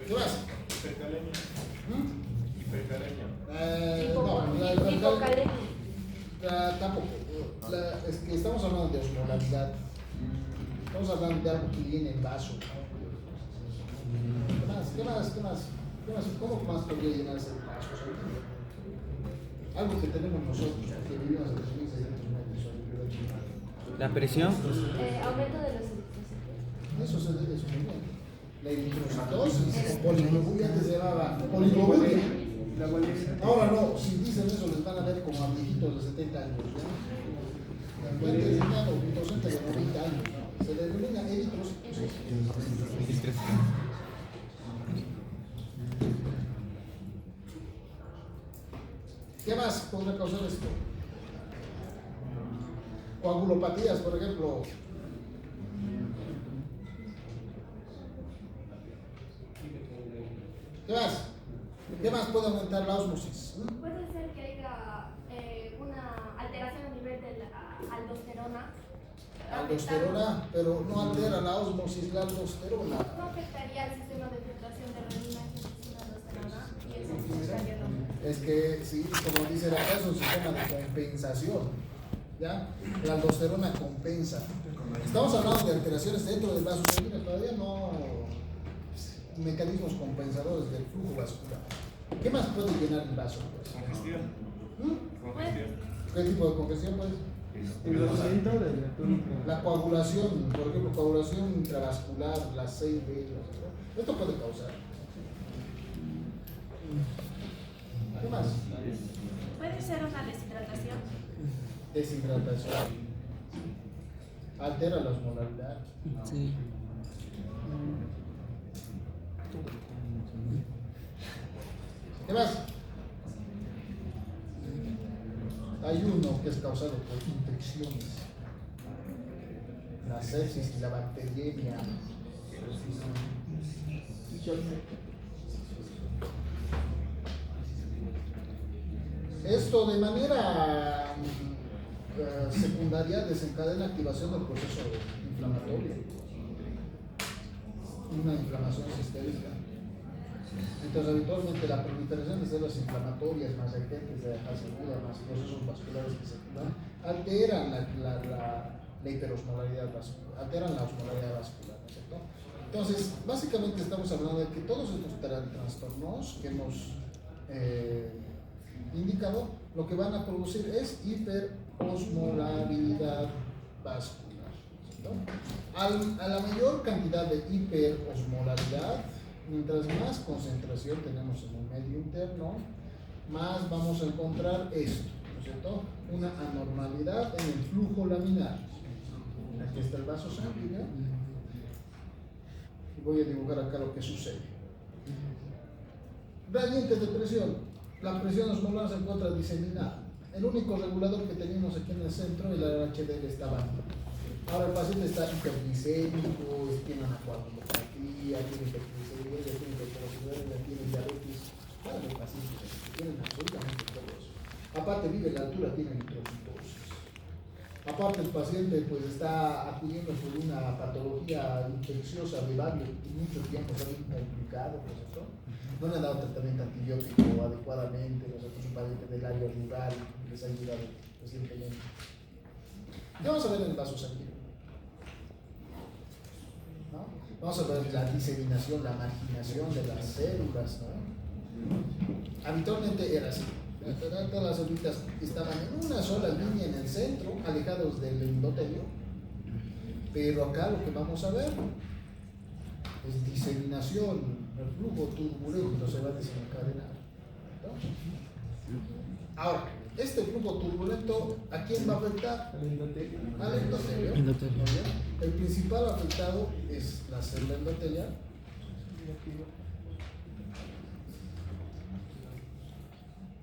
¿Qué más? Hipercalemia. Hipercalemia. No, Hipocalemia. tampoco. Es que estamos hablando de osmolaridad. Estamos hablando de algo que viene en vaso. ¿Qué más? ¿Cómo más podría llenarse el vaso? Algo que tenemos nosotros, que vivimos en 2600 metros. La presión. Aumento de los eritrocitos. Eso se debe a su movimiento. La eritrocitosis o poliglobulia, antes se llamaba poliglobulia. Ahora no, si dicen eso les van a ver como a viejitos de 70 años. ¿Ya? En vez de enseñar un docente de 90 años, ¿no? Se le denomina eritrocitosis. ¿Qué más podría causar esto? Coagulopatías, por ejemplo. ¿Qué más puede aumentar la ósmosis? Puede ser que haya una alteración a nivel de la aldosterona. Aldosterona, pero no altera la ósmosis, la aldosterona. No afectaría el sistema de filtración de renina sin aldosterona y eso significaría no. Es que, sí, como dice acá, es un sistema de compensación. ¿Ya? La aldosterona compensa. Estamos hablando de alteraciones dentro del vaso sanguíneo, todavía no mecanismos compensadores del flujo vascular. ¿Qué más puede llenar el vaso? Pues? Congestión. Congestión. ¿Qué tipo de congestión? Pues? La coagulación, por ejemplo, coagulación intravascular, las 6 velas. Esto puede causar. ¿Qué más? Puede ser una deshidratación. Deshidratación. Altera la osmolaridad. Sí. ¿Qué más? Hay uno que es causado por infecciones. La sepsis y la bacteriemia. Esto de manera secundaria desencadena activación del proceso inflamatorio. Una inflamación sistémica. Entonces, habitualmente la proliferación de células inflamatorias, más agentes de fase aguda, más procesos vasculares que se activan, alteran la hiperosmolaridad vascular, alteran la osmolaridad vascular, ¿no es cierto? Entonces, básicamente estamos hablando de que todos estos trastornos que hemos indicado, lo que van a producir es hiperosmolaridad vascular, ¿cierto? A la mayor cantidad de hiperosmolaridad, mientras más concentración tenemos en el medio interno, más vamos a encontrar esto, ¿no es cierto? Una anormalidad en el flujo laminar. Aquí está el vaso sanguíneo. Y voy a dibujar acá lo que sucede. Gradientes de presión. La presión osmolar se encuentra diseminada. El único regulador que teníamos aquí en el centro, el HDL, estaba aquí. Ahora el paciente está hiperglicémico, tiene una coagulopatía, tiene hiperglicemia, tiene hipercolesterolemia, tiene diabetes. Todos los pacientes tienen absolutamente todo eso. Aparte vive en la altura, tiene nitrocitosis. Aparte el paciente pues está acudiendo por una patología infecciosa de varios y mucho tiempo, está bien complicado, ¿no es cierto? No le han dado tratamiento antibiótico adecuadamente, nosotros un paciente del área rural les ha ayudado recientemente. ¿Qué vamos a ver en el vaso sanguíneo? ¿No? Vamos a ver la diseminación, la marginación de las células, ¿no? Habitualmente era así. Todas las células estaban en una sola línea en el centro, alejados del endotelio, pero acá lo que vamos a ver es diseminación, el flujo turbulento se va a desencadenar, ¿no? Ahora, este flujo turbulento, ¿a quién va a afectar? Al endotelio. El principal afectado es la célula endotelial.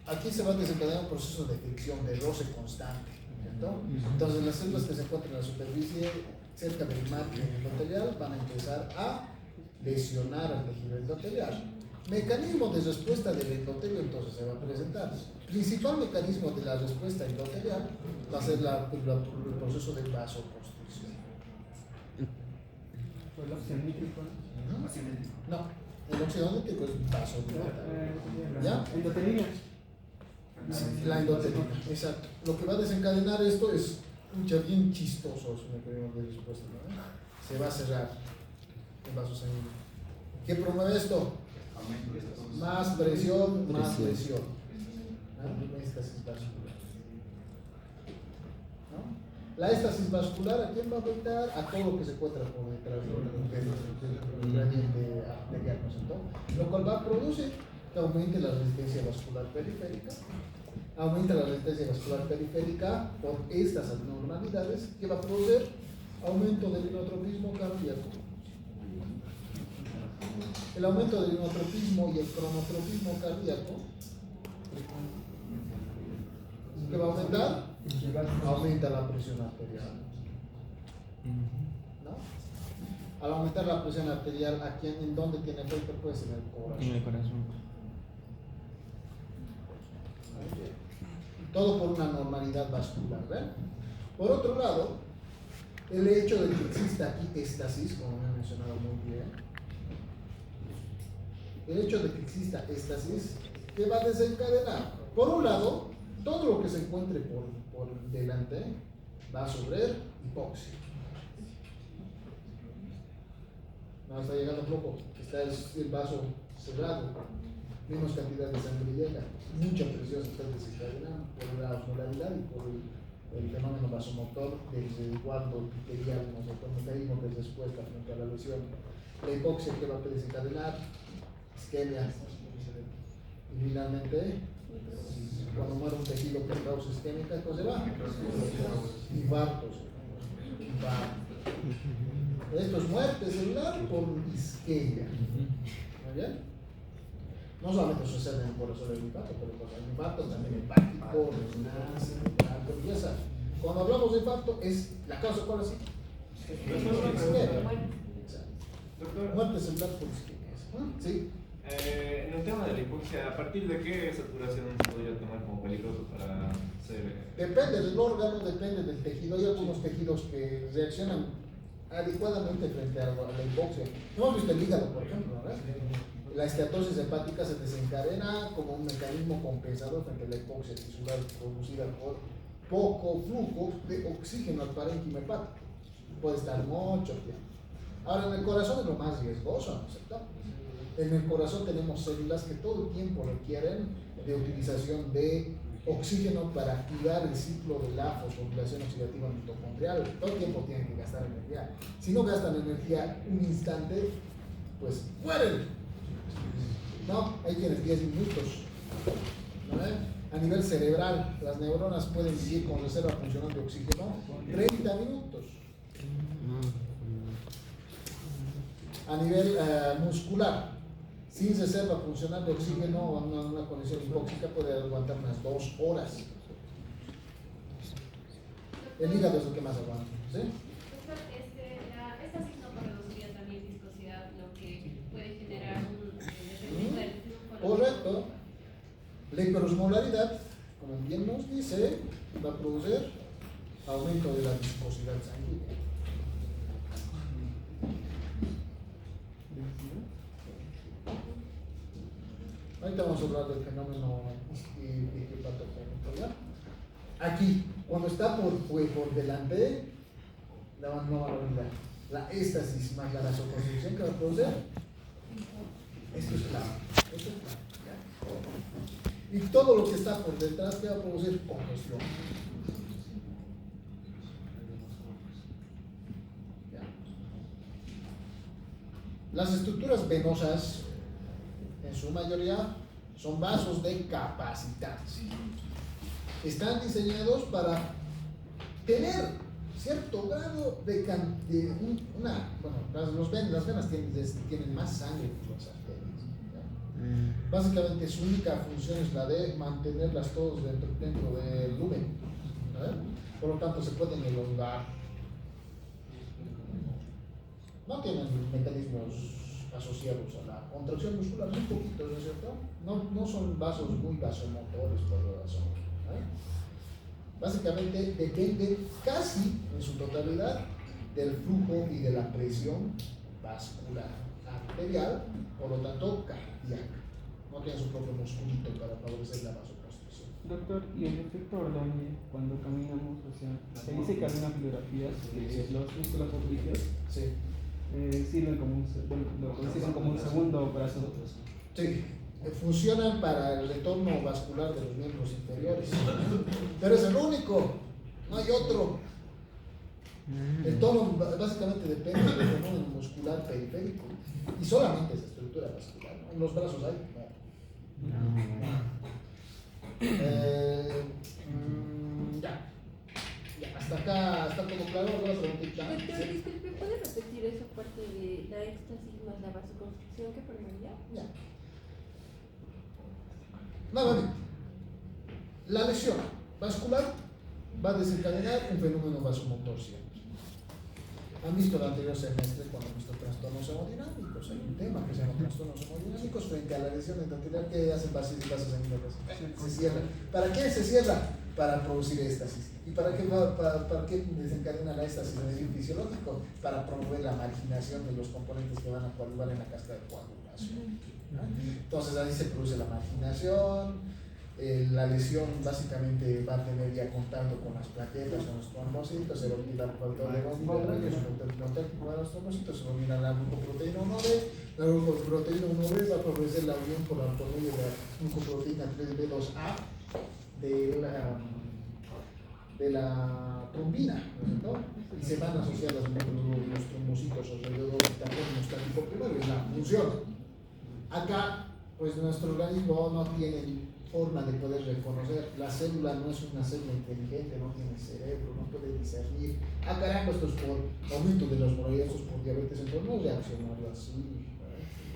Aquí se va a desencadenar un proceso de fricción, de roce constante, ¿cierto? Entonces las células que se encuentran en la superficie cerca del margen endotelial van a empezar a lesionar al tejido endotelial. Mecanismo de respuesta del endotelio entonces se va a presentar. Principal mecanismo de la respuesta endotelial va a ser el proceso de vasoconstricción. ¿Fue el oxímetro? No, El óxido nítrico es vasodilatario. ¿Ya? Endotelina. La endotelina, exacto. Lo que va a desencadenar esto es bien chistoso, si me queremos de respuesta, ¿no? Se va a cerrar el vaso sanguíneo. ¿Qué promueve esto? Más presión, más presión. ¿No? Éstasis vascular. ¿No? La éstasis vascular, ¿a quién va a afectar? A todo lo que se encuentra por detrás del gradiente arterial, ¿no es cierto? Lo cual va a producir que aumente la resistencia vascular periférica. Aumenta la resistencia vascular periférica por estas abnormalidades que va a producir aumento del inotropismo cardíaco. El aumento del inotropismo y el cronotropismo cardíaco, ¿qué va a aumentar? Aumenta la presión arterial. ¿No? Al aumentar la presión arterial, ¿en dónde tiene efecto? Pues en el corazón. En el corazón. Todo por una normalidad vascular, ¿ven? Por otro lado, el hecho de que exista aquí éstasis, como me he mencionado muy bien, el hecho de que exista éstasis, ¿qué va a desencadenar? Por un lado, todo lo que se encuentre por delante va a sufrir hipoxia. No, está llegando poco, está el vaso cerrado, menos cantidad de sangre llega, mucha presión se está desencadenando por la osmolaridad y por el fenómeno vasomotor desde cuando epitelial, nosotros mecanismos de respuesta frente a la lesión. La hipoxia que va a desencadenar, isquemia, y finalmente, cuando muere un tejido por causa isquémica, ¿cómo se va? Infartos. Esto es muerte celular por isquemia. ¿Muy bien? No solamente sucede en el corazón del infarto, pero el infarto también hepático, renal, pieza. Cuando hablamos de infarto, es la causa, ¿cuál es? Muerte celular por isquemia. ¿Sí? En el tema de la hipoxia, ¿a partir de qué saturación se podría tomar como peligroso para ser? Depende del órgano, depende del tejido. Hay algunos tejidos que reaccionan adecuadamente frente a la hipoxia. Hemos visto el hígado, por ejemplo, ¿verdad? La esteatosis hepática se desencadena como un mecanismo compensador frente a la hipoxia tisular producida por poco flujo de oxígeno al parénquima hepático. Puede estar mucho tiempo. Ahora, en el corazón es lo más riesgoso, ¿no es cierto? En el corazón tenemos células que todo el tiempo requieren de utilización de oxígeno para activar el ciclo de la fosforilación oxidativa mitocondrial. Todo el tiempo tienen que gastar energía. Si no gastan energía un instante, pues mueren. No, hay quienes 10 minutos. ¿No? A nivel cerebral, las neuronas pueden vivir con reserva funcional de oxígeno 30 minutos. A nivel muscular, sin reserva funcional de oxígeno o una condición hipóxica puede aguantar unas 2 horas. El hígado es el que más aguanta, ¿sí? Doctor, esta sí no produciría también viscosidad, lo que puede generar un dependiendo del flujo. Correcto. La hiperosmolaridad, como bien nos dice, va a producir aumento de la viscosidad sanguínea. Ahorita vamos a hablar del fenómeno hepatogénico, ¿ya? Aquí, cuando está por delante, no va a olvidar. La éstasis más la vasoconstricción que va a producir. Esto es clave. Esto es clave, ¿ya? Y todo lo que está por detrás que va a producir congestión. ¿Ya? Las estructuras venosas, en su mayoría, son vasos de capacitancia. Están diseñados para tener cierto grado las venas tienen más sangre que las arterias. Básicamente su única función es la de mantenerlas todos dentro del lumen. Por lo tanto se pueden elongar. No tienen mecanismos asociados a la contracción muscular, muy poquitos, ¿no es cierto? No son vasos muy vasomotores por la razón. Básicamente dependen casi en su totalidad del flujo y de la presión vascular arterial, por lo tanto cardíaca. No tiene su propio musculito para favorecer la vasoconstricción. Doctor, y el efecto Ordoñez, cuando caminamos, o sea, se dice que algunas bibliografías que los músculos oblicuos Sí. sirven como lo consideran como un segundo brazo. Sí, funcionan para el retorno vascular de los miembros inferiores. Pero es el único, no hay otro. El tono básicamente depende del fenómeno muscular periférico y solamente esa estructura vascular. ¿No? En los brazos hay. Ya, hasta acá está todo claro. Ahora preguntita. Doctor, disculpe, ¿puede repetir esa parte de la éxtasis más la vasoconstricción que formaría? Ya. Nuevamente, la lesión vascular va a desencadenar un fenómeno vasomotor siempre. Han visto el anterior semestre cuando han visto trastornos hemodinámicos. Hay un tema que se llama trastornos hemodinámicos frente a la lesión endotelial que hacen vasos sanguíneos. Se cierra. ¿Para qué se cierra? Para producir éxtasis. ¿Y para qué desencadena la éxtasis a nivel fisiológico? Para promover la marginación de los componentes que van a coagular en la cascada de coagulación. Entonces ahí se produce la marginación. La lesión básicamente va a tener ya contacto con las plaquetas, con los trombocitos, se va a olvidar el factor de Von Willebrand, que es un factor protector para los trombocitos, se va a olvidar la glucoproteína 1B, la glucoproteína 1B va a favorecer la unión por medio de la glucoproteína 3B2A de la trombina, ¿no es cierto? Y se van a asociar los trombocitos alrededor del tapón hemostático primero, es la función. Acá, pues nuestro organismo no tiene forma de poder reconocer, la célula no es una célula inteligente, no tiene cerebro, no puede discernir, caramba, esto es por aumento de los progresos, por diabetes, entonces no reaccionarlo así.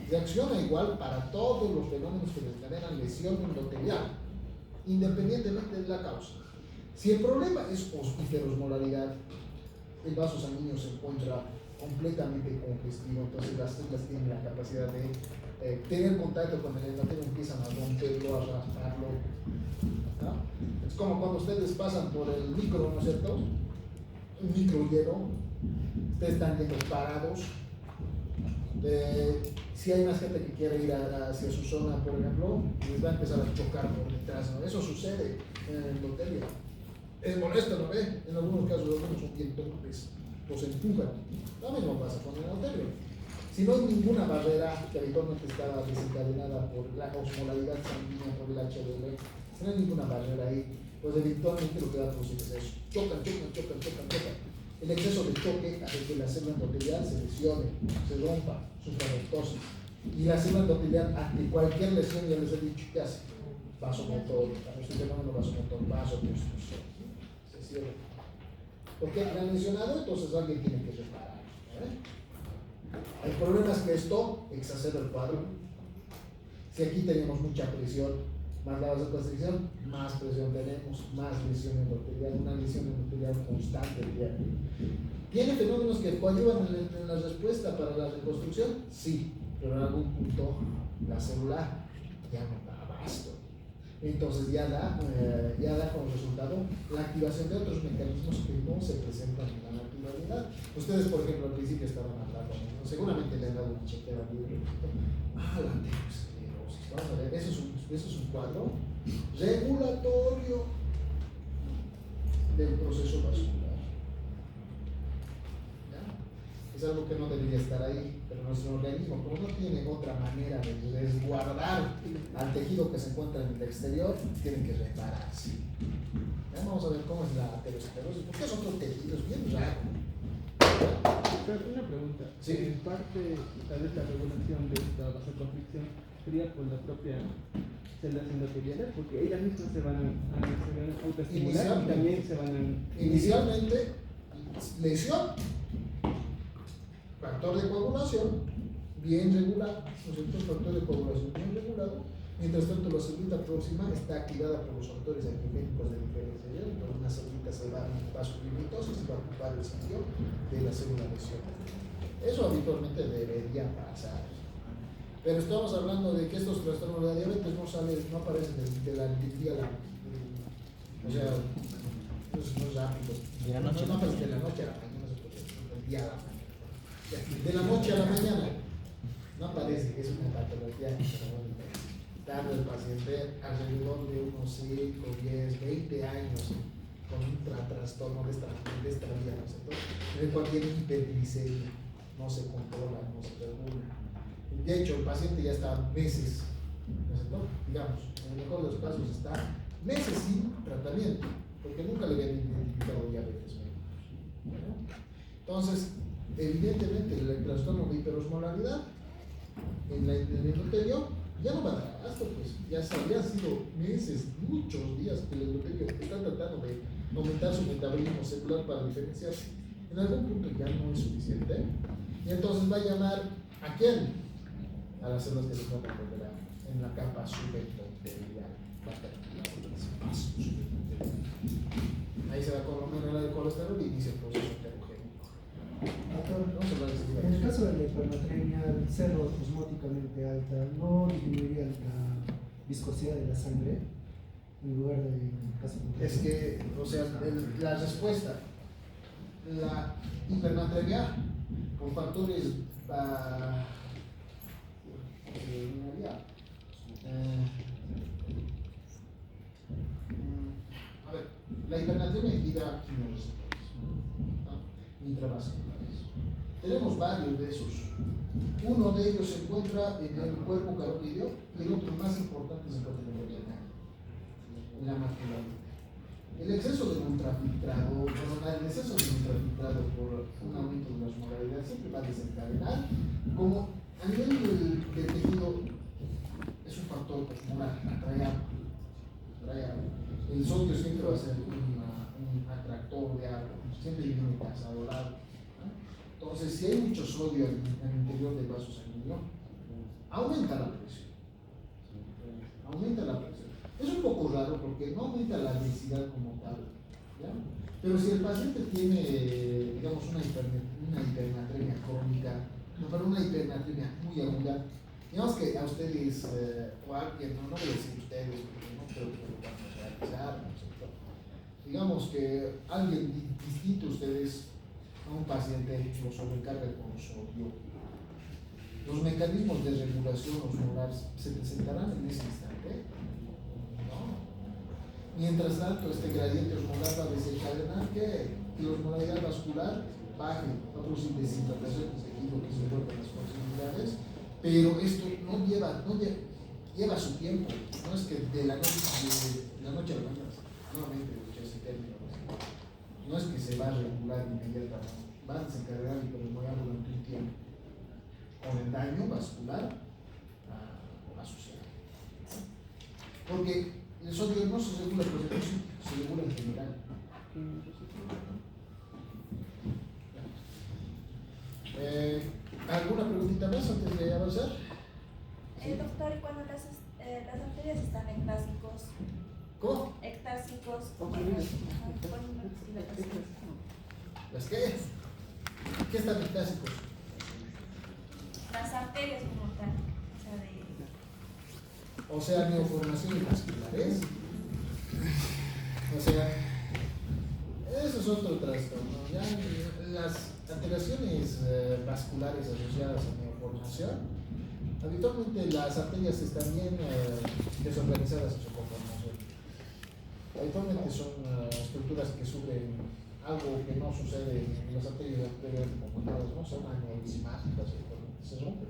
Reacciona igual para todos los fenómenos que desencadenan lesión endotelial, independientemente de la causa. Si el problema es hiperosmolaridad, el vaso sanguíneo se encuentra completamente congestivo, entonces las células tienen la capacidad de tener contacto con el endotelio, empiezan a romperlo, a rasparlo, ¿no? Es como cuando ustedes pasan por el micro, ¿no es cierto? Un micro lleno, ustedes están yendo parados. Si hay más gente que quiere ir hacia su zona, por ejemplo, les va a empezar a chocar por detrás, ¿no? Eso sucede en el endotelio. Es molesto, ¿no ve? En algunos casos algunos son bien torpes, los empujan. Lo mismo pasa con el endotelio. Si no hay ninguna barrera que habitualmente está desencadenada por la osmolaridad sanguínea, por el HDL, si no hay ninguna barrera ahí, pues eventualmente lo que va a producir es eso. Chocan. El exceso de choque hace que la célula endotelial se lesione, se rompa, sufra necrosis. Y la célula endotelial, ante cualquier lesión, ya les he dicho, ¿qué hace? Vasomotor, el fenómeno vasomotor, vasoconstricción. Se cierra. Porque la han lesionado, entonces alguien tiene que reparar. El problema es que esto exacerba el cuadro. Si aquí tenemos mucha presión, más la vasoconstricción, más presión tenemos, más lesión endotelial, una lesión endotelial constante diaria. ¿Tiene fenómenos que coadyuvan en la respuesta para la reconstrucción? Sí, pero en algún punto la célula ya no da abasto. Entonces ya da como resultado la activación de otros mecanismos que no se presentan en la naturalidad. Ustedes, por ejemplo, al principio estaban hablando, ¿no? Seguramente le han dado una chequera libre. La aterosclerosis. Vamos a ver, eso es un cuadro regulatorio del proceso vascular. ¿Ya? Es algo que no debería estar ahí, pero nuestro organismo, como no tiene otra manera de resguardar al tejido que se encuentra en el exterior, tienen que repararse. ¿Ya? Vamos a ver cómo es la aterosclerosis, porque es otro tejido, es bien raro. Pero una pregunta, sí. En parte, tal vez la regulación de esta vasoconstricción sería por la propia células endoteliales, porque ellas mismas se van a autoestimular y también se van a... Inicialmente, lesión, factor de coagulación, bien regulado, ¿no es cierto? El factor de coagulación bien regulado, mientras tanto la célula próxima está activada por los factores antigénicos de diferenciación, entonces una célula se va a vasculitosis y va a ocupar el sitio de la célula lesionada. Eso habitualmente debería pasar. Pero estamos hablando de que estos trastornos de la diabetes no aparecen de la día o sea, no es rápido. No aparecen de la noche a la mañana, del día a la mañana. De la noche a la mañana. No aparece, es una patología metabólica. Tarda el paciente alrededor de unos 5, 10, 20 años con un trastorno de esta vía, ¿no es cierto? En el cual tiene hiperglicemia, no se controla, no se regula. De hecho, el paciente ya está meses, ¿no es cierto? Digamos, en el mejor de los casos está meses sin tratamiento, porque nunca le habían identificado diabetes mellitus. ¿No? Entonces, evidentemente, el trastorno de hiperosmolaridad en el endotelio ya no va a dar abasto, pues ya habían sido meses, muchos días que el endotelio está tratando de aumentar su metabolismo celular para diferenciarse. En algún punto ya no es suficiente, y entonces va a llamar ¿a quién? A las células que se encuentran en la capa subendotelial. Ahí se va con la de colesterol y inicia el proceso heterogénico. En el caso de la hipernatremia, al ser osmóticamente alta, ¿no disminuiría la viscosidad de la sangre en lugar de caso contrario? Es que, o sea, la respuesta, la hipernatremia con factores a ver, la hipernatremia gira quimiorreceptores intravasculares. Tenemos varios de esos. Uno de ellos se encuentra en el cuerpo carotídeo y el otro más importante se encuentra en el oriental, en la mácula. El exceso de ultrafiltrado, el exceso de ultrafiltrado por un aumento de la osmolaridad siempre va a desencadenar, como a nivel del tejido es un factor osmolar, atrae agua. El sodio siempre va a ser un atractor de agua, siempre viene casado al agua. Entonces, si hay mucho sodio en el interior del vaso sanguíneo, aumenta la presión. Es un poco raro porque no aumenta la densidad como tal, ¿ya? Pero si el paciente tiene, digamos, una hipernatremia crónica, una hipernatremia muy aguda, digamos que a ustedes, o a alguien, no voy a decir ustedes, porque no creo que lo van a realizar, ¿no es cierto? Digamos que alguien distinto a ustedes, a un paciente, lo sobrecarga con sodio. Los mecanismos de regulación osmolar se presentarán en ese instante. Mientras tanto, este gradiente osmolar va a desencadenar que la osmolaridad vascular baje, va a producir deshidratación del tejido que se encuentra en las proximidades, pero esto lleva su tiempo, no es que de la noche a la mañana, nuevamente ese término, no es que se va a regular inmediatamente, va a desencadenar el hiperosmolar durante un tiempo, con el daño vascular asociado. Porque el sodio no se regula por el se regula en general. ¿Alguna preguntita más antes de avanzar? ¿Sí? Doctor, ¿y cuando las arterias están ectásicos? ¿Cómo? Ectásicos. ¿Las qué? ¿Qué están ectásicos? Las arterias como tal. O sea, neoformaciones vasculares. O sea, eso es otro trastorno. Ya las alteraciones vasculares asociadas a neoformación, habitualmente las arterias están bien desorganizadas en su conformación. Habitualmente son estructuras que sufren algo que no sucede en las arterias previamente conformadas, ¿no? Son aneurismáticas, se rompen.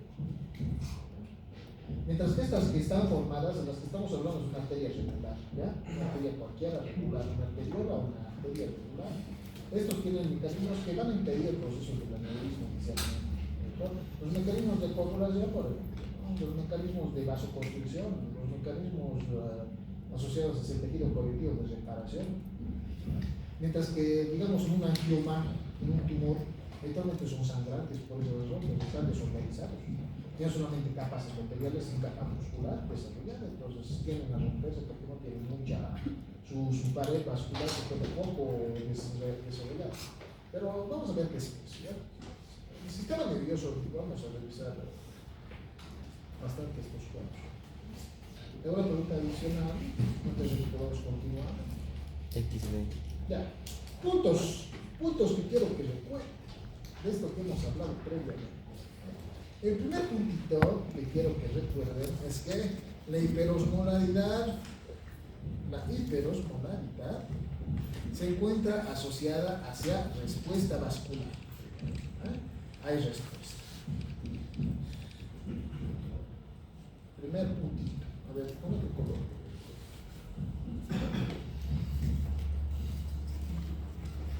Mientras que estas que están formadas, en las que estamos hablando, es una arteria regular, ¿ya? Una arteria cualquiera regular, una arteriola o una arteria regular. Estos tienen mecanismos que van a impedir el proceso del aneurisma inicialmente. Los mecanismos de coagulación, por ejemplo, ¿no? Los mecanismos de vasoconstricción, los mecanismos asociados a ese tejido colectivo de reparación. Mientras que, digamos, en un angioma, en un tumor, habitualmente son sangrantes por eso están desorganizados. Tienen solamente capas endoteliales sin capa muscular desarrollada, entonces tienden a romperse porque no tienen mucha, su pared vascular se puede poco desarrollar. Pero vamos a ver qué es eso. El sistema nervioso, vamos a revisar bastante estos cuadros. ¿Alguna pregunta adicional? Antes de que podamos continuar. Ya. Puntos que quiero que recuerden de esto que hemos hablado previamente. El primer puntito que quiero que recuerden es que la hiperosmolaridad se encuentra asociada hacia respuesta vascular. Hay respuesta. Primer puntito. A ver, ¿cómo te coloco?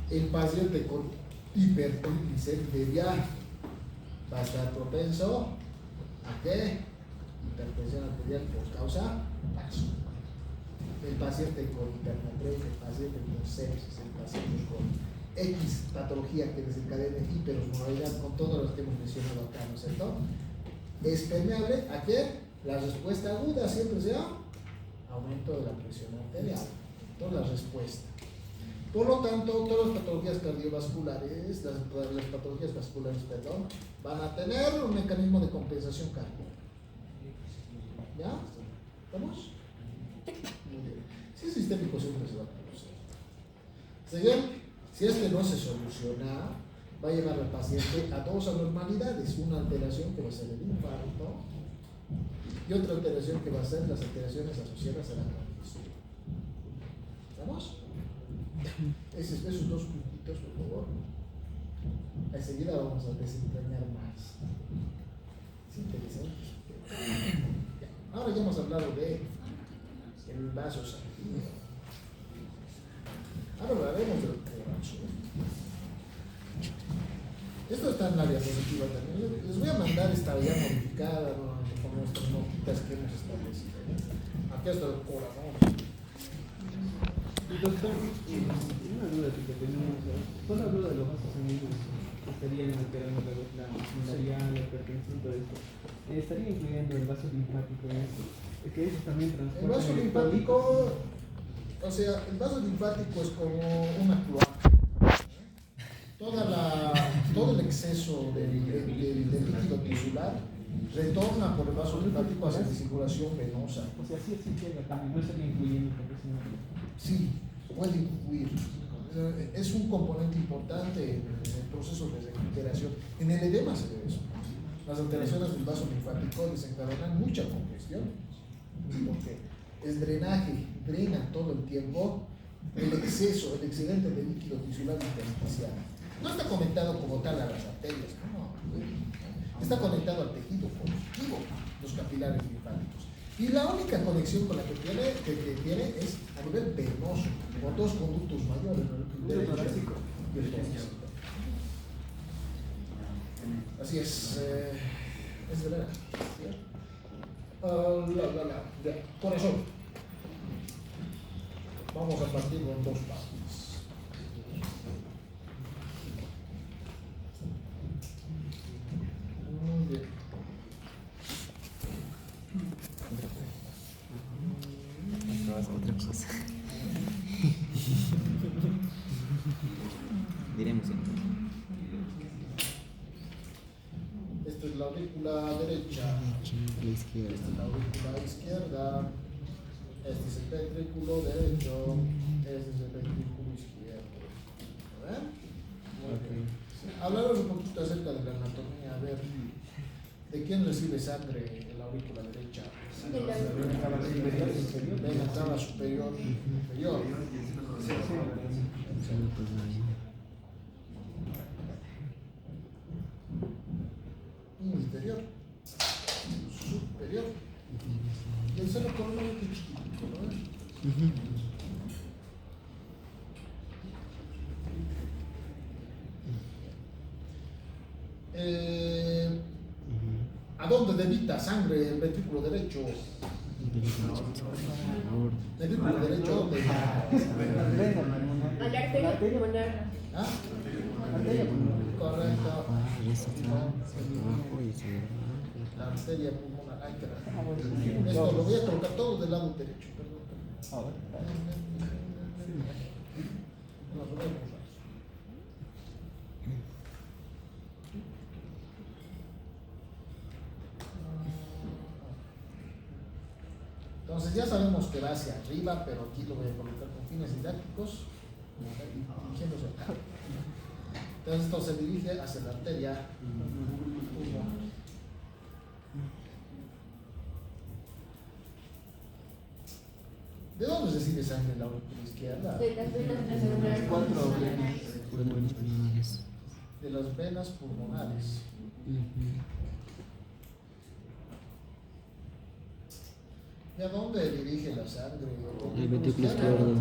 El paciente con hipertrigliceridia va a estar propenso ¿a qué? Hipertensión arterial por causa vaso. El paciente con hipertensión, el paciente con sepsis, el paciente con X patología que desencadene hiperosmolaridad, con todas las que hemos mencionado acá, ¿no es cierto? Es permeable a que la respuesta aguda siempre sea aumento de la presión arterial. Toda la respuesta. Por lo tanto, todas las patologías cardiovasculares, las patologías vasculares, perdón, van a tener un mecanismo de compensación cardíaca. ¿Ya? ¿Estamos? Muy bien. Si es sistémico, siempre se va a producir. Si este no se soluciona, va a llevar al paciente a dos anormalidades. Una alteración que va a ser el infarto y otra alteración que va a ser las alteraciones asociadas a la cardiopatia. ¿Estamos? Esos dos puntitos, por favor. Enseguida vamos a desentrañar más. Es interesante. Ahora ya hemos hablado de el vaso sanguíneo. Ahora hablaremos del corazón. Esto está en la diapositiva también. Les voy a mandar esta ya modificada, ¿no? Con nuestras notitas que hemos establecido. Aquí está el corazón. Doctor, una duda que tenemos, ¿cuál hablo de los vasos sanguíneos que estarían alterando la arterial, la hipertensión, todo esto? ¿Estaría incluyendo el vaso linfático en esto? Es que ellos también transportan. El vaso linfático, o sea, el vaso linfático es como una cloaca. Todo el exceso del líquido tisular retorna por el vaso linfático hacia la circulación venosa. O sea, sí llega también, no estaría incluyendo profesionalmente. Sí, puede influir. Es un componente importante en el proceso de recuperación. En el edema se ve eso. Las alteraciones del vaso linfático desencadenan mucha congestión, porque el drenaje drena todo el tiempo el exceso, el excedente de líquido tisular intersticial. No está conectado como tal a las arterias, no. Está conectado al tejido conjuntivo, los capilares linfáticos. Y la única conexión con la que tiene es a nivel venoso, con dos conductos mayores, el derecho y el torácico. Así es de veras. Corazón. Vamos a partir con dos partes. Muy bien. Otra cosa. Diremos. Esta es la aurícula derecha. Esta es la aurícula izquierda. Este es el ventrículo derecho. Este es el ventrículo izquierdo. ¿Ven? Muy bien. Hablaros un poquito acerca de la anatomía. A ver, ¿de quién recibe sangre en la aurícula derecha? De la De la cava superior inferior. Inferior. Superior. Y el seno coronario es chiquitito, ¿no? ¿A dónde debita sangre el ventrículo derecho? Ventrículo derecho, ¿dónde? A la arteria pulmonar. ¿Ah? Correcto. La arteria pulmonar. Ay, caray. Esto lo voy a colocar todo del lado derecho. Perdón. Nos vemos. Entonces ya sabemos que va hacia arriba, pero aquí lo voy a colocar con fines didácticos, dirigiéndose acá. Entonces esto se dirige hacia la arteria pulmonar. ¿De dónde recibe sangre la aurícula izquierda? De las venas pulmonares. De las venas pulmonares. ¿Y a dónde dirige la sangre? El ventrículo izquierdo.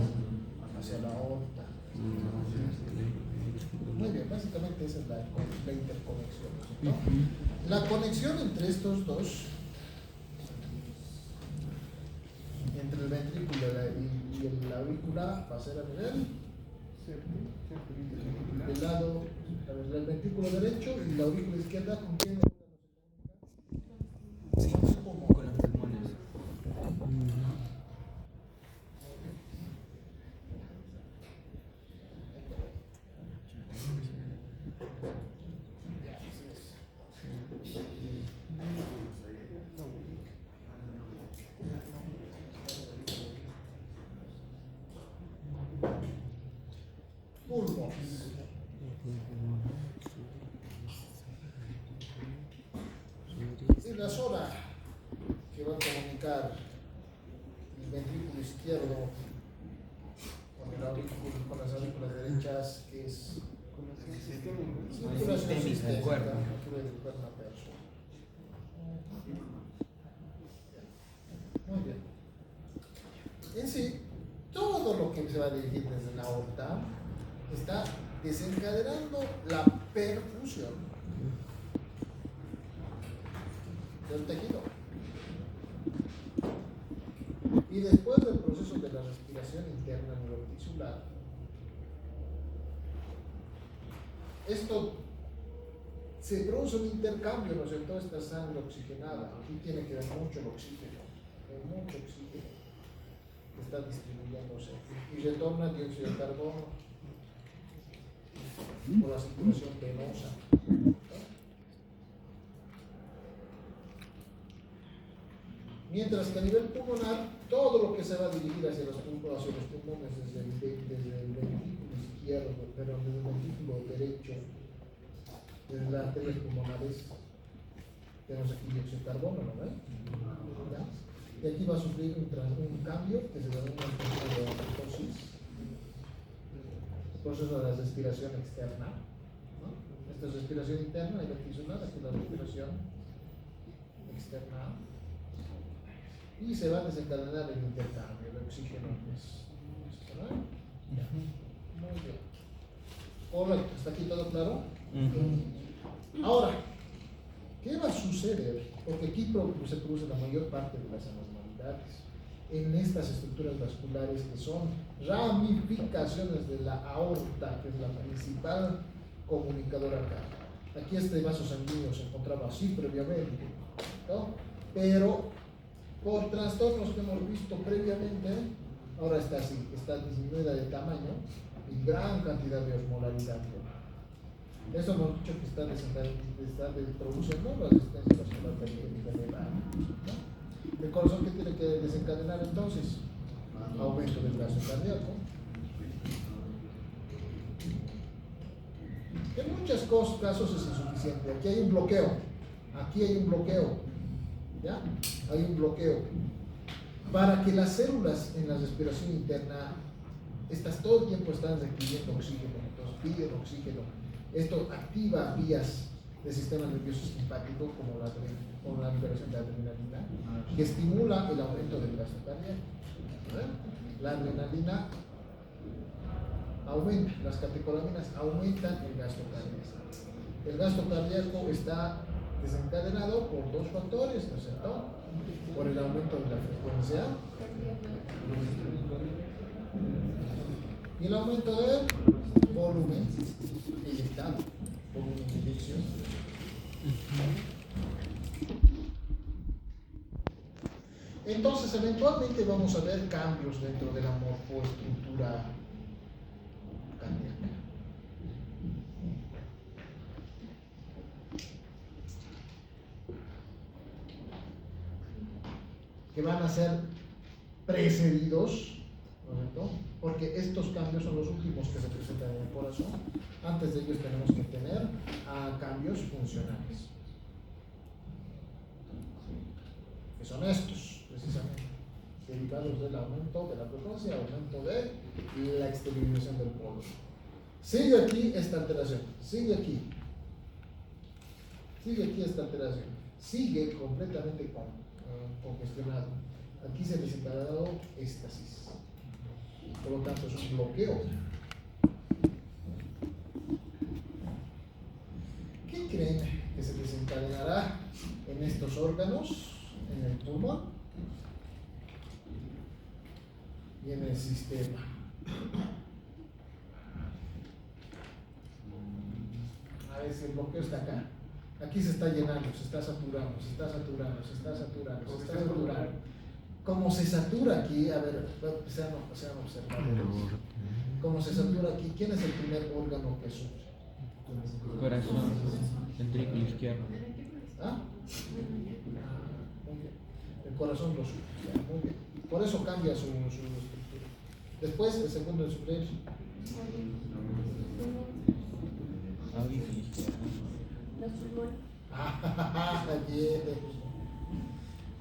Hacia la aorta. Muy bien, básicamente esa es la interconexión, ¿no? La conexión entre estos dos, entre el ventrículo y la aurícula, va a ser a nivel del lado, el ventrículo derecho y la aurícula izquierda. ¿Con quién? Sí, como con los pulmones. Pulmones. Y la zona que va a comunicar el ventrículo izquierdo con las aurículas derechas, que es circulación sistémica del cuerpo de una persona. Muy bien. En sí, todo lo que se va a dirigir desde la aorta está desencadenando la perfusión del tejido. Y después del proceso de la respiración interna neurotisular, esto se produce un intercambio, ¿no es cierto? Esta sangre oxigenada, aquí tiene que ver mucho el oxígeno, hay mucho oxígeno que está distribuyéndose y retorna dióxido de carbono por la circulación venosa. Mientras que a nivel pulmonar, todo lo que se va a dirigir hacia los pulmones desde el ventrículo izquierdo, pero desde el ventrículo derecho, desde las arterias pulmonares, tenemos aquí dióxido de carbono, ¿no ven? ¿Ya? Y aquí va a sufrir un cambio que se denomina el proceso de autosis, el proceso de la respiración externa, ¿no? Esta es respiración interna y vertical, aquí la respiración externa. Y se va a desencadenar el intercambio de oxígeno. ¿No? Muy bien. Correcto, ¿está aquí todo claro? Ahora, ¿qué va a suceder? Porque aquí se produce la mayor parte de las anormalidades en estas estructuras vasculares que son ramificaciones de la aorta, que es la principal comunicadora acá. Aquí este vaso sanguíneo se encontraba así previamente, ¿no? Pero por trastornos que hemos visto previamente, ahora está así, está disminuida de tamaño y gran cantidad de osmolaridad. Eso hemos dicho que está produciendo la resistencia vascular periférica elevada, ¿no? ¿El corazón qué tiene que desencadenar entonces? Aumento del gasto cardíaco. En muchos casos es insuficiente. Aquí hay un bloqueo. Aquí hay un bloqueo. ¿Ya? Hay un bloqueo. Para que las células en la respiración interna, estas todo el tiempo están requiriendo oxígeno, entonces piden oxígeno. Esto activa vías del sistema nervioso simpático como la liberación de adrenalina, que estimula el aumento del gasto cardíaco. La adrenalina aumenta, las catecolaminas aumentan el gasto cardíaco. El gasto cardíaco está desencadenado por dos factores, ¿no es cierto? Por el aumento de la frecuencia y el aumento del volumen eyectado, volumen de eyección. Entonces, eventualmente vamos a ver cambios dentro de la morfoestructura cardíaca. Que van a ser precedidos, ¿no es cierto? Porque estos cambios son los últimos que se presentan en el corazón. Antes de ellos tenemos que tener cambios funcionales, que son estos, precisamente. derivados del aumento de la frecuencia, aumento de la exteriorización del polo. Sigue aquí esta alteración, sigue aquí esta alteración, sigue completamente congestionado. Aquí se ha desencadenado éxtasis, por lo tanto es un bloqueo. ¿Qué creen que se desencadenará en estos órganos, en el pulmón y en el sistema? A ver si el bloqueo está acá. Aquí se está llenando, se está saturando. Como se satura aquí, a ver, sean observadores. Como se satura aquí, ¿quién es el primer órgano que sufre? Corazón, ventrículo izquierdo. ¿Ah? Muy bien. El corazón lo sufre. Muy bien. Por eso cambia su estructura. Después, el segundo en sufrir. Audífono izquierdo. Los pulmones. Bien.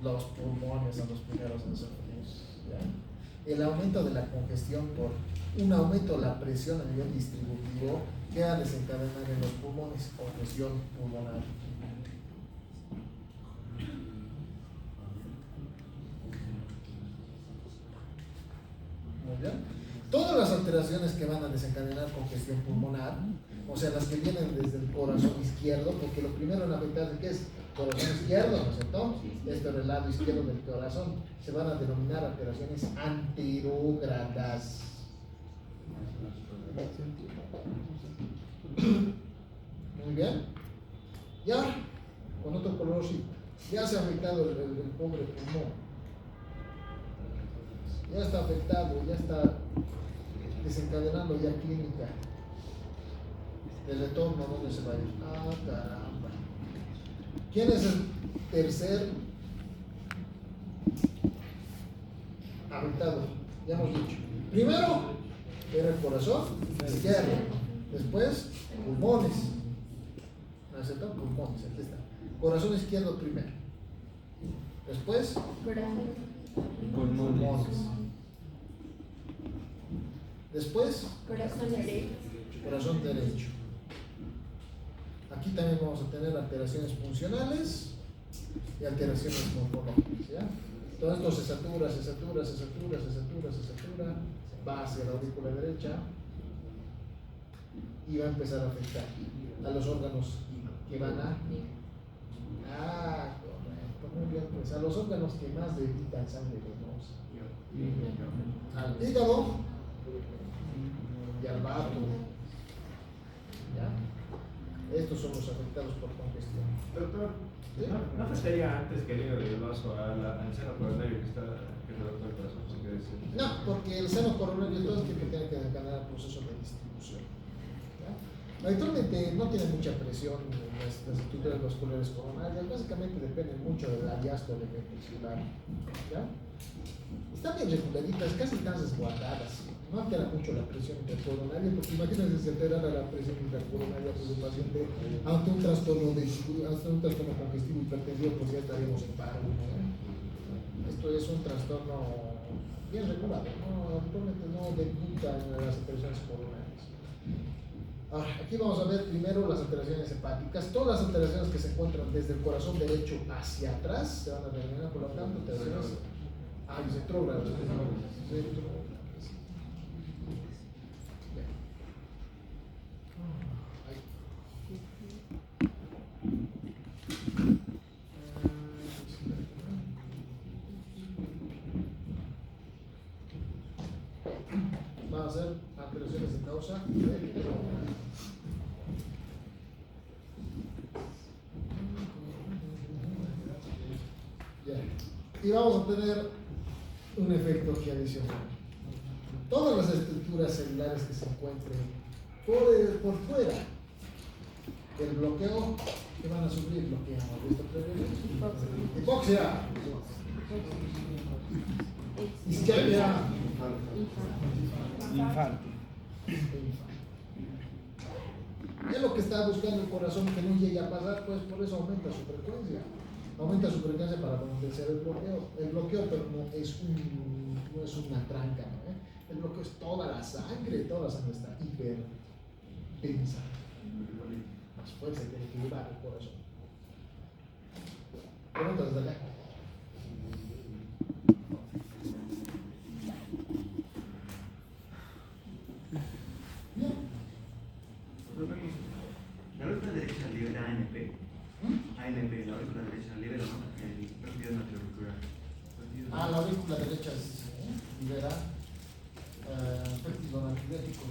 Los pulmones son los primeros en sufrir. ¿Ya? El aumento de la congestión por un aumento de la presión a nivel distributivo queda desencadenar en los pulmones, congestión pulmonar. Muy bien. Todas las alteraciones que van a desencadenar congestión pulmonar, o sea, las que vienen desde el corazón izquierdo, porque lo primero en afectar de qué es corazón izquierdo, ¿no es cierto? Este es el lado izquierdo del corazón, se van a denominar alteraciones anterógradas. Muy bien. Y ahora, con otro colorcito, ya se ha afectado el pobre pulmón. Ya está afectado, ya está desencadenando ya clínica. El retorno, ¿dónde se va a ir? Ah, caramba. ¿Quién es el tercer afectado? Ya hemos dicho. Primero era el corazón izquierdo, después pulmones. ¿No es cierto? Pulmones, aquí está. Corazón izquierdo primero, después pulmones, después Corazón derecho. corazón derecho. Aquí también vamos a tener alteraciones funcionales y alteraciones morfológicas, ¿ya? Todo esto se satura, va hacia la aurícula derecha y va a empezar a afectar a los órganos que van a... correcto, muy bien, pues a los órganos que más debilitan sangre venosa. Al hígado y al vaso. ¿Ya? Estos son los afectados por congestión. Doctor, ¿Sí? ¿no afectaría antes que el hígado y el vaso al seno coronario que redactó el corazón? No, porque el seno coronario todo es que tiene que desencadenar el proceso de distribución. ¿Ya? Habitualmente no tiene mucha presión en las estructuras vasculares coronarias, básicamente dependen mucho del diástole ventricular. ¿Ya? Están bien reguladitas, casi están resguardadas. No altera mucho la presión intercoronaria, porque imagínense si alterara la presión intercoronaria de un paciente ante un trastorno congestivo hipertensivo, pues ya estaríamos en paro, ¿no? Esto es un trastorno bien regulado, ¿no? Actualmente no debuta en las alteraciones coronarias. Ahora, aquí vamos a ver primero las alteraciones hepáticas. Todas las alteraciones que se encuentran desde el corazón derecho hacia atrás se van a denominar, por lo tanto, alteraciones retrógradas. Van a ser alteraciones de causa. Y vamos a tener un efecto aquí adicional. Todas las estructuras celulares que se encuentren por fuera del bloqueo que van a sufrir lo que hemos visto previamente. Hipoxia, isquemia, Infarto. es lo que está buscando el corazón que no llegue a pasar, pues por eso aumenta su frecuencia. Aumenta su frecuencia para potenciar el bloqueo. El bloqueo, pero no es una tranca, ¿no? El bloqueo es toda la sangre está hiper tensa. Más fuerza tiene que llevar el corazón. Preguntas desde acá. La aurícula derecha libera ANP. ANP, la aurícula derecha libera el partido ventricular. La aurícula derecha libera péptido natriurético.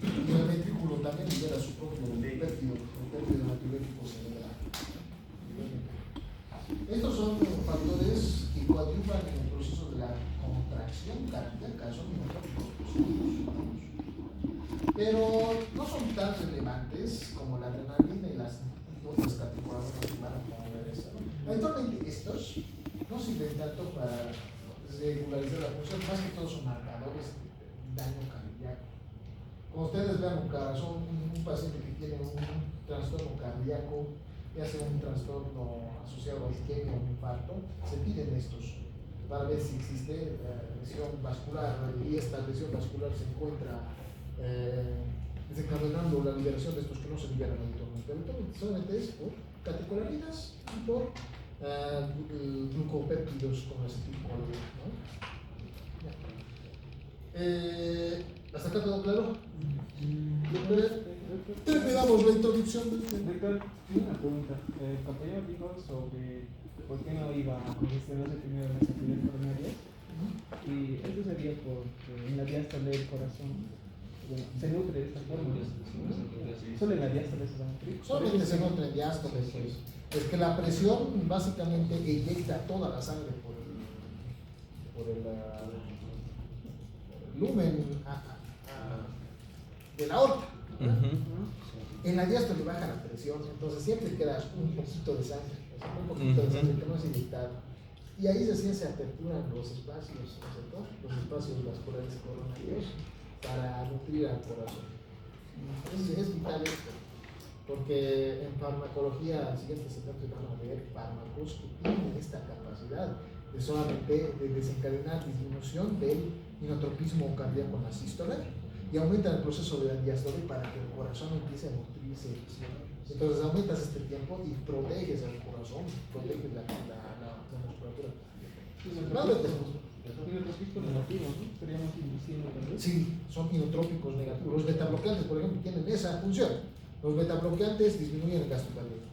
Y el ventrículo también libera su propio péptido natriurético cerebral. Estos son factores que coadyuvan en el proceso de la contracción cardíaca, son inotrópicos positivos. Pero no son tan relevantes como la adrenalina y las otras categorías para promover eso. Actualmente estos no sirven tanto para regularizar la función, más que todo son marcadores de daño cardíaco. Como ustedes vean un paciente que tiene un trastorno cardíaco, ya sea un trastorno asociado a isquemia o un infarto, se piden estos para ver si existe lesión vascular, y esta lesión vascular se encuentra desencadenando la liberación de estos que no se liberan habitualmente. Habitualmente solamente es por catecolaminas y por glucopéptidos con acetilcolina, ¿no? ¿Hasta acá todo claro? Terminamos la introducción del tema. Doctor, tengo una pregunta. El compañero dijo sobre por qué no iba a congestionarse primero las arterias coronarias. Y esto sería porque en la diástole del corazón se nutre de esta forma. Solo en la diástole se nutre. Solamente se nutre en diástole. Pues. Es que la presión básicamente eyecta toda la sangre por el lumen de la aorta. En la diástole baja la presión, entonces siempre queda un poquito de sangre, un poquito de sangre que no es inyectado. Y ahí se aperturan los espacios, ¿no? Los espacios vasculares coronarios para nutrir al corazón. Es vital esto, porque en farmacología, al siguiente segmento van a ver fármacos que tienen esta capacidad de solamente desencadenar disminución del inotropismo cardíaco en la sístole y aumentan el proceso de la diástole para que el corazón empiece a nutrirse. Entonces aumentas este tiempo y proteges al corazón, proteges la musculatura. Inotropismo negativo, ¿no? Estaríamos induciendo también. Sí, son inotrópicos negativos. Los betabloqueantes, por ejemplo, tienen esa función. Los betabloqueantes disminuyen el gasto cardíaco.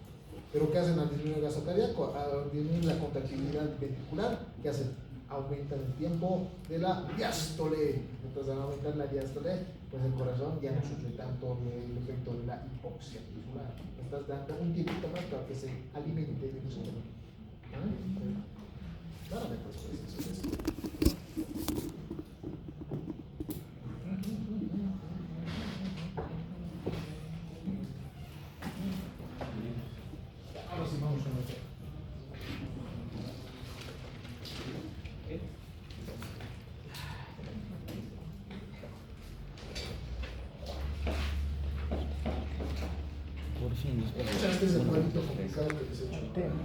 ¿Pero qué hacen al disminuir el gasto cardíaco? Al disminuir la contractilidad ventricular, ¿qué hacen? Aumentan el tiempo de la diástole. Entonces, al aumentar la diástole, pues el corazón ya no sufre tanto el efecto de la hipoxia tisular. Estás dando un tiempito más para que se alimente de su sistema. Dárame pues eso. Ahora sí vamos a meter. Por fin, Este es el cuadrito complicado que les he hecho.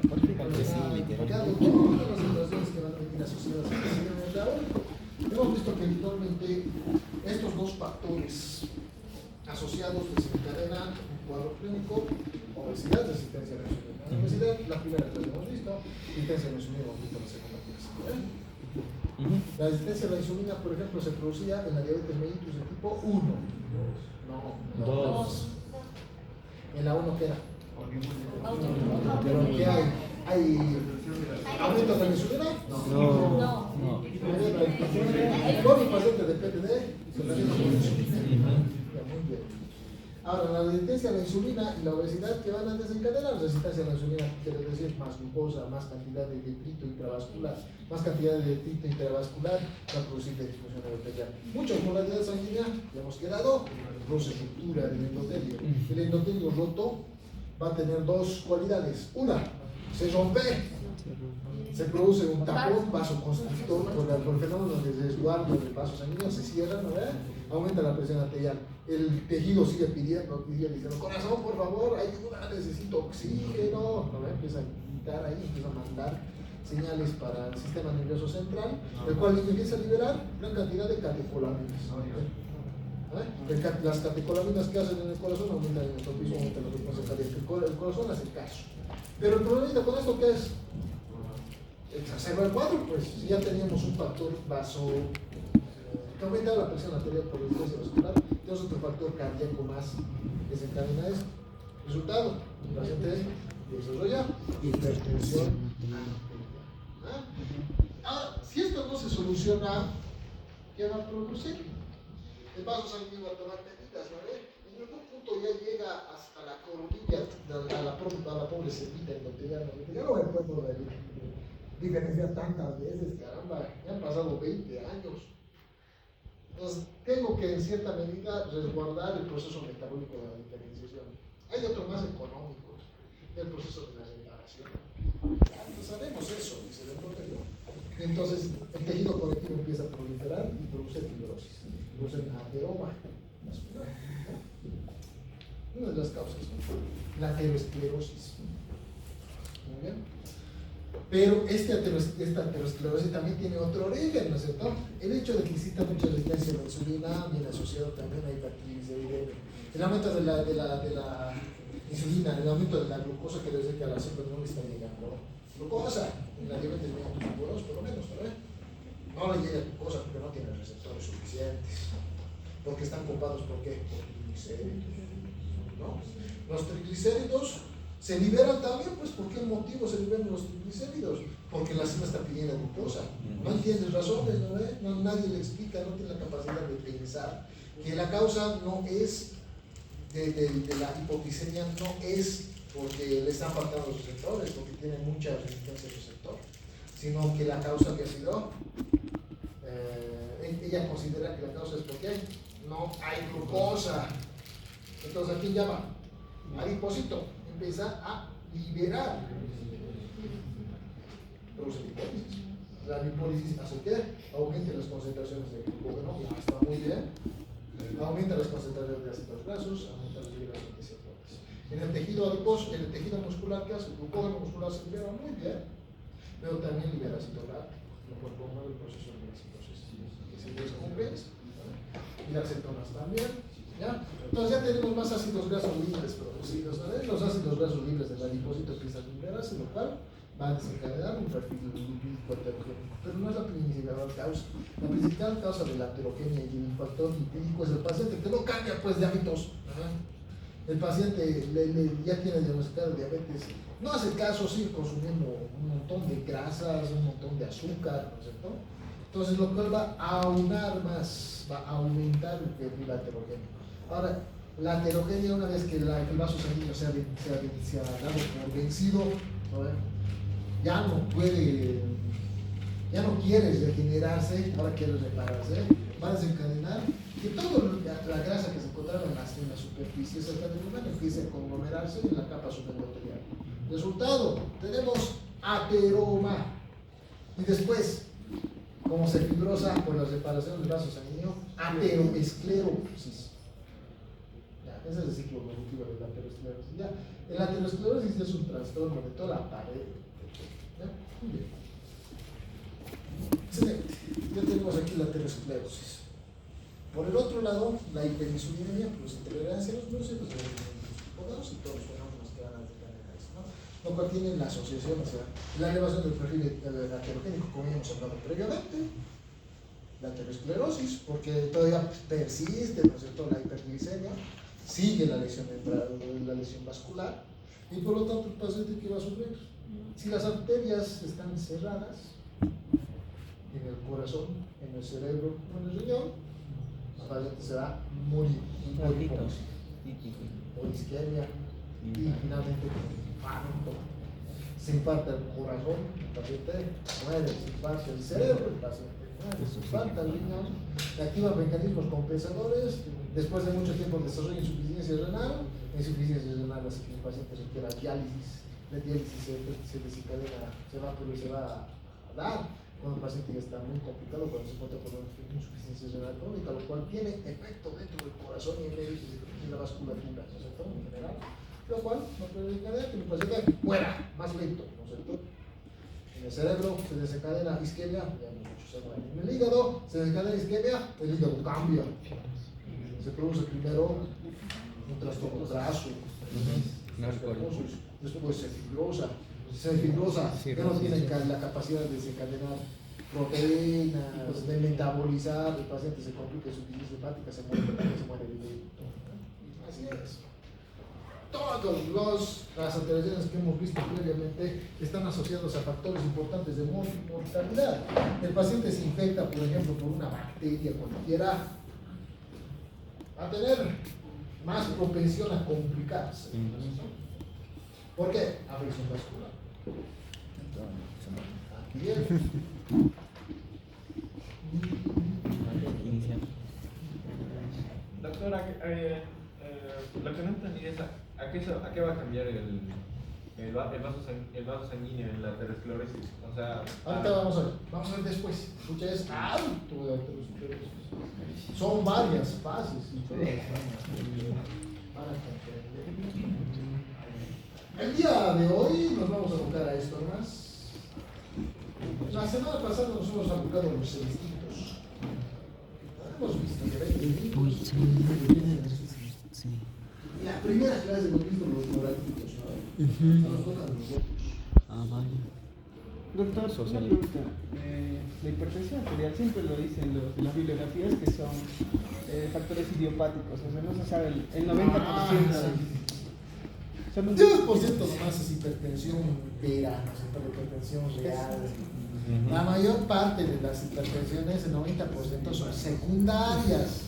porque sí, literal. Todas las situaciones que van a venir asociadas a la síndrome de Down, hemos visto que habitualmente estos dos factores asociados desencadenan un cuadro clínico: obesidad, resistencia a la insulina. La obesidad, la primera que hemos visto, resistencia a la insulina, hemos visto la segunda clase. La resistencia a la insulina, por ejemplo, se producía en la diabetes mellitus de tipo 1. No, 2. En la 1, ¿qué era? ¿Pero qué hay? ¿Hay aumento de la insulina? No. Todo el paciente depende de tratamiento con insulina. Muy bien. Ahora, la resistencia a la insulina y la obesidad que van a desencadenar, resistencia a la insulina quiere decir más glucosa, más cantidad de detrito intravascular, más cantidad de detrito intravascular va a producir disfunción arterial. Mucha osmolaridad sanguínea, ya hemos quedado, produce ruptura del endotelio. El endotelio roto va a tener dos cualidades. Una, se rompe, se produce un tapón vasoconstrictor por el fenómeno de resguardo del vaso sanguíneo, se cierra, ¿no? Aumenta la presión arterial. El tejido sigue pidiendo, diciendo: corazón, por favor, ayuda, necesito oxígeno. ¿No? Empieza comunicar ahí, empieza a mandar señales para el sistema nervioso central, el cual empieza a liberar una cantidad de catecolaminas. Las catecolaminas que hacen en el corazón aumentan el entropismo, aumentan la frecuencia cardíaca. El corazón hace caso. Pero el problema con esto, ¿qué es? Exacerba el cuadro, pues si ya teníamos un factor vaso que aumenta la presión arterial por el estrés vascular, tenemos otro factor cardíaco más desencadena esto. Resultado, el paciente desarrolla hipertensión arterial. Ahora, si esto no se soluciona, ¿qué va a producir? El vaso sanguíneo va a tomar medidas, ¿no? En algún punto ya llega hasta la coronilla, a la pobre cervita endoteliana. Ya no me puedo diferenciar tantas veces, caramba, me han pasado 20 años. Entonces, tengo que en cierta medida resguardar el proceso metabólico de la diferenciación. Hay otros más económicos, el proceso de la reparación. Ya no sabemos eso, dice el endotelio. Entonces, el tejido conectivo empieza a proliferar y produce fibrosis, produce ateroma vascular. Una de las causas, la aterosclerosis. Muy bien. Pero esta aterosclerosis también tiene otro origen, ¿no es cierto? El hecho de que exista mucha resistencia a la insulina viene asociado también a hipertrigliceridemia. El aumento de la insulina, el aumento de la glucosa que desde que a la célula no le está llegando glucosa, en la diabetes mellitus tipo 2 por lo menos, ¿verdad? No le llega glucosa porque no tiene receptores suficientes, porque están copados ¿por qué? Por triglicéridos, ¿no? Los triglicéridos se liberan también, pues, ¿por qué motivo se liberan los triglicéridos? Porque la célula está pidiendo glucosa. No entiendes razones, ¿no? No, nadie le explica, no tiene la capacidad de pensar que la causa no es de la hipoglicemia, no es porque le están faltando los receptores, porque tiene mucha resistencia al receptor, sino que la causa había sido, ella considera que la causa es porque no hay glucosa. Entonces, ¿a quién llama? Adipósito. Empieza a liberar. Produce lipólisis. La lipólisis hace que aumente las concentraciones de glucógeno, ya está muy bien. Aumenta las concentraciones de ácidos grasos, aumenta la liberación de cetonas. En el tejido adiposo, en el tejido muscular, ¿qué hace? El glucógeno muscular se libera muy bien, pero también libera cetonas, lo cual promueve el proceso de la citosis, que se descompensa. Y las cetonas también. ¿Ya? Entonces ya tenemos más ácidos grasos libres producidos, ¿no? Los ácidos grasos libres del adipósito empiezan a liberarse, lo cual va a desencadenar un perfil lipídico heterogénico, pero no es la principal causa. La principal causa de la heterogenia y el factor lipídico es el paciente que no cambia pues de hábitos. El paciente ya tiene diagnosticado diabetes, no hace caso, sigue consumiendo un montón de grasas, un montón de azúcar, ¿no es cierto? Entonces lo cual va a aunar más, va a aumentar el perfil heterogénico. Ahora, la heterogenia, una vez que el vaso sanguíneo se ha dado por vencido, ¿no? ya no quiere regenerarse, ahora quiere repararse, va a desencadenar que toda la grasa que se encontraba en la superficie cerca del humano empiece a conglomerarse en la capa subendotelial. Resultado, tenemos ateroma. Y después, como se fibrosa por la reparación del vaso sanguíneo, ateroesclerosis. Ese es el ciclo evolutivo de la aterosclerosis. Ya, el aterosclerosis es un trastorno de toda la pared. ¿Ya? Muy bien. Excelente. Ya tenemos aquí la aterosclerosis. Por el otro lado, la hiperinsulinemia, pues intolerancia a los glucósidos, y todos los fenómenos que van a determinar eso, ¿no? Lo cual tiene la asociación, o sea, la elevación del perfil aterogénico, como ya hemos hablado previamente, la aterosclerosis, porque todavía persiste, ¿no es cierto?, la hiperglicemia. Sigue la lesión vascular y por lo tanto el paciente que va a sufrir, si las arterias están cerradas en el corazón, en el cerebro o en el riñón, el paciente se va a morir por isquemia y finalmente con infarto. Se infarta el corazón, el paciente muere, se infarta el cerebro, el paciente muere, se infarta el riñón, activa mecanismos compensadores. Después de mucho tiempo desarrolla insuficiencia renal, hace que el paciente requiera diálisis. La diálisis se desencadena, se va a dar cuando el paciente ya está muy complicado, cuando se encuentra con una insuficiencia renal crónica, lo cual tiene efecto dentro del corazón y en la vasculatura, ¿no es cierto? En general. lo cual no puede desencadenar que el paciente muera más lento, ¿no es cierto? En el cerebro se desencadena isquemia, ya hemos dicho, se muere. En el hígado se desencadena isquemia, el hígado cambia. Se produce primero un trastorno graso, después se fibrosa. Se fibrosa, ya no tiene la capacidad de desencadenar proteínas, de metabolizar, el paciente se complica su crisis hepática, se muere el hígado. Así es. Todas las alteraciones que hemos visto previamente están asociadas a factores importantes de mortalidad. El paciente se infecta, por ejemplo, por una bacteria cualquiera, va a tener más propensión a complicarse. ¿Por qué? Afección vascular. Aquí viene. Doctora, lo que no entendí es ¿a qué va a cambiar el vaso sanguíneo en la aterosclerosis? O sea, ahorita vamos a ver después. Escucha, es alto de aterosclerosis. Son varias fases y todas para comprender. El día de hoy nos vamos a abocar a esto más. La semana pasada nos hemos abocado a los celestitos. Hemos visto que la primera clase hemos visto los doraditos, ¿no? Nos tocan los dos. Doctor, una pregunta. La hipertensión arterial siempre lo dicen en las bibliografías que son factores idiopáticos, o sea, no se sabe el 90%. El 10% nomás es hipertensión vera, no sé, hipertensión real. La mayor parte de las hipertensiones, el 90% son secundarias,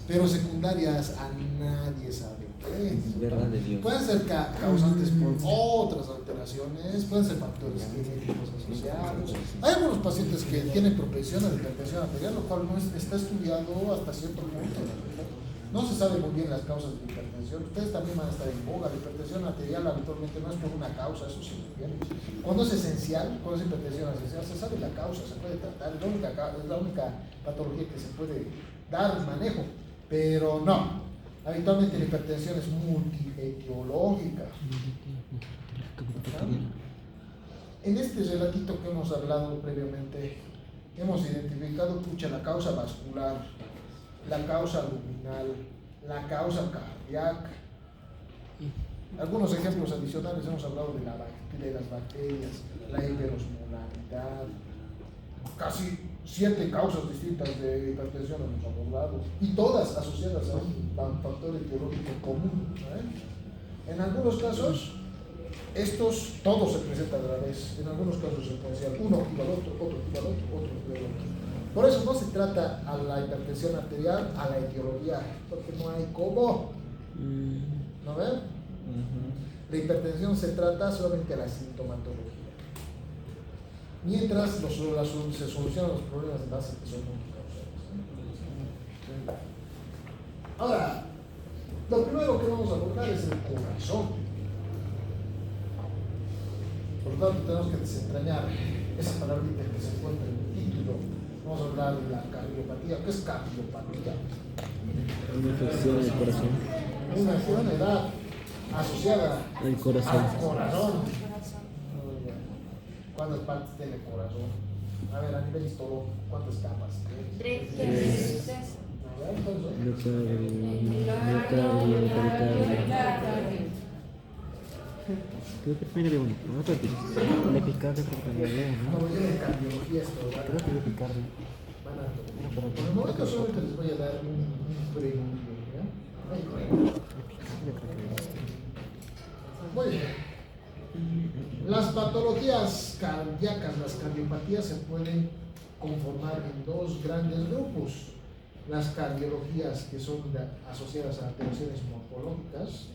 pero secundarias a nadie sabe qué. Verdad de Dios. Pueden ser causantes por otras alteraciones, pueden ser factores genéticos asociados. Hay algunos pacientes que tienen propensión a la hipertensión arterial, lo cual no está estudiado hasta cierto punto. No se sabe muy bien las causas de la hipertensión. Ustedes también van a estar en boga. La hipertensión arterial habitualmente no es por una causa, eso sí, bien. Cuando es esencial, cuando es hipertensión esencial, se sabe la causa, se puede tratar. Es la única patología que se puede dar manejo. Pero no. Habitualmente la hipertensión es multietiológica. En este relatito que hemos hablado previamente, hemos identificado la causa vascular, la causa luminal, la causa cardíaca. Algunos ejemplos adicionales hemos hablado de las bacterias, la hiperosmolalidad, casi 7 causas distintas de hipertensión hemos hablado, y todas asociadas a un factor etiológico común. En algunos casos, todos se presentan a la vez, en algunos casos secuencial, uno igual al otro, otro igual al otro, otro igual al otro. Por eso no se trata a la hipertensión arterial, a la etiología, porque no hay cómo. ¿No ven? La hipertensión se trata solamente a la sintomatología. Mientras se solucionan los problemas de base que son multicausales. Ahora, lo primero que vamos a abordar es el corazón. Por lo tanto, tenemos que desentrañar esa palabrita que se encuentra en el título. Vamos a hablar de la cardiopatía. ¿Qué es cardiopatía? Una afección del corazón. Una enfermedad asociada al corazón. ¿Cuántas partes tiene el corazón? A ver, a nivel histológico, ¿cuántas capas? 3. A ver, entonces. Creo que primero de uno. No creo que el epicardio creo que también, No, ¿no? yo en cardiología esto. Creo que el epicardio. Por el momento solamente les voy a dar un preludio, ¿ya? Muy bien. Las patologías cardíacas, las cardiopatías, se pueden conformar en dos grandes grupos. Las cardiologías, que son asociadas a alteraciones morfológicas,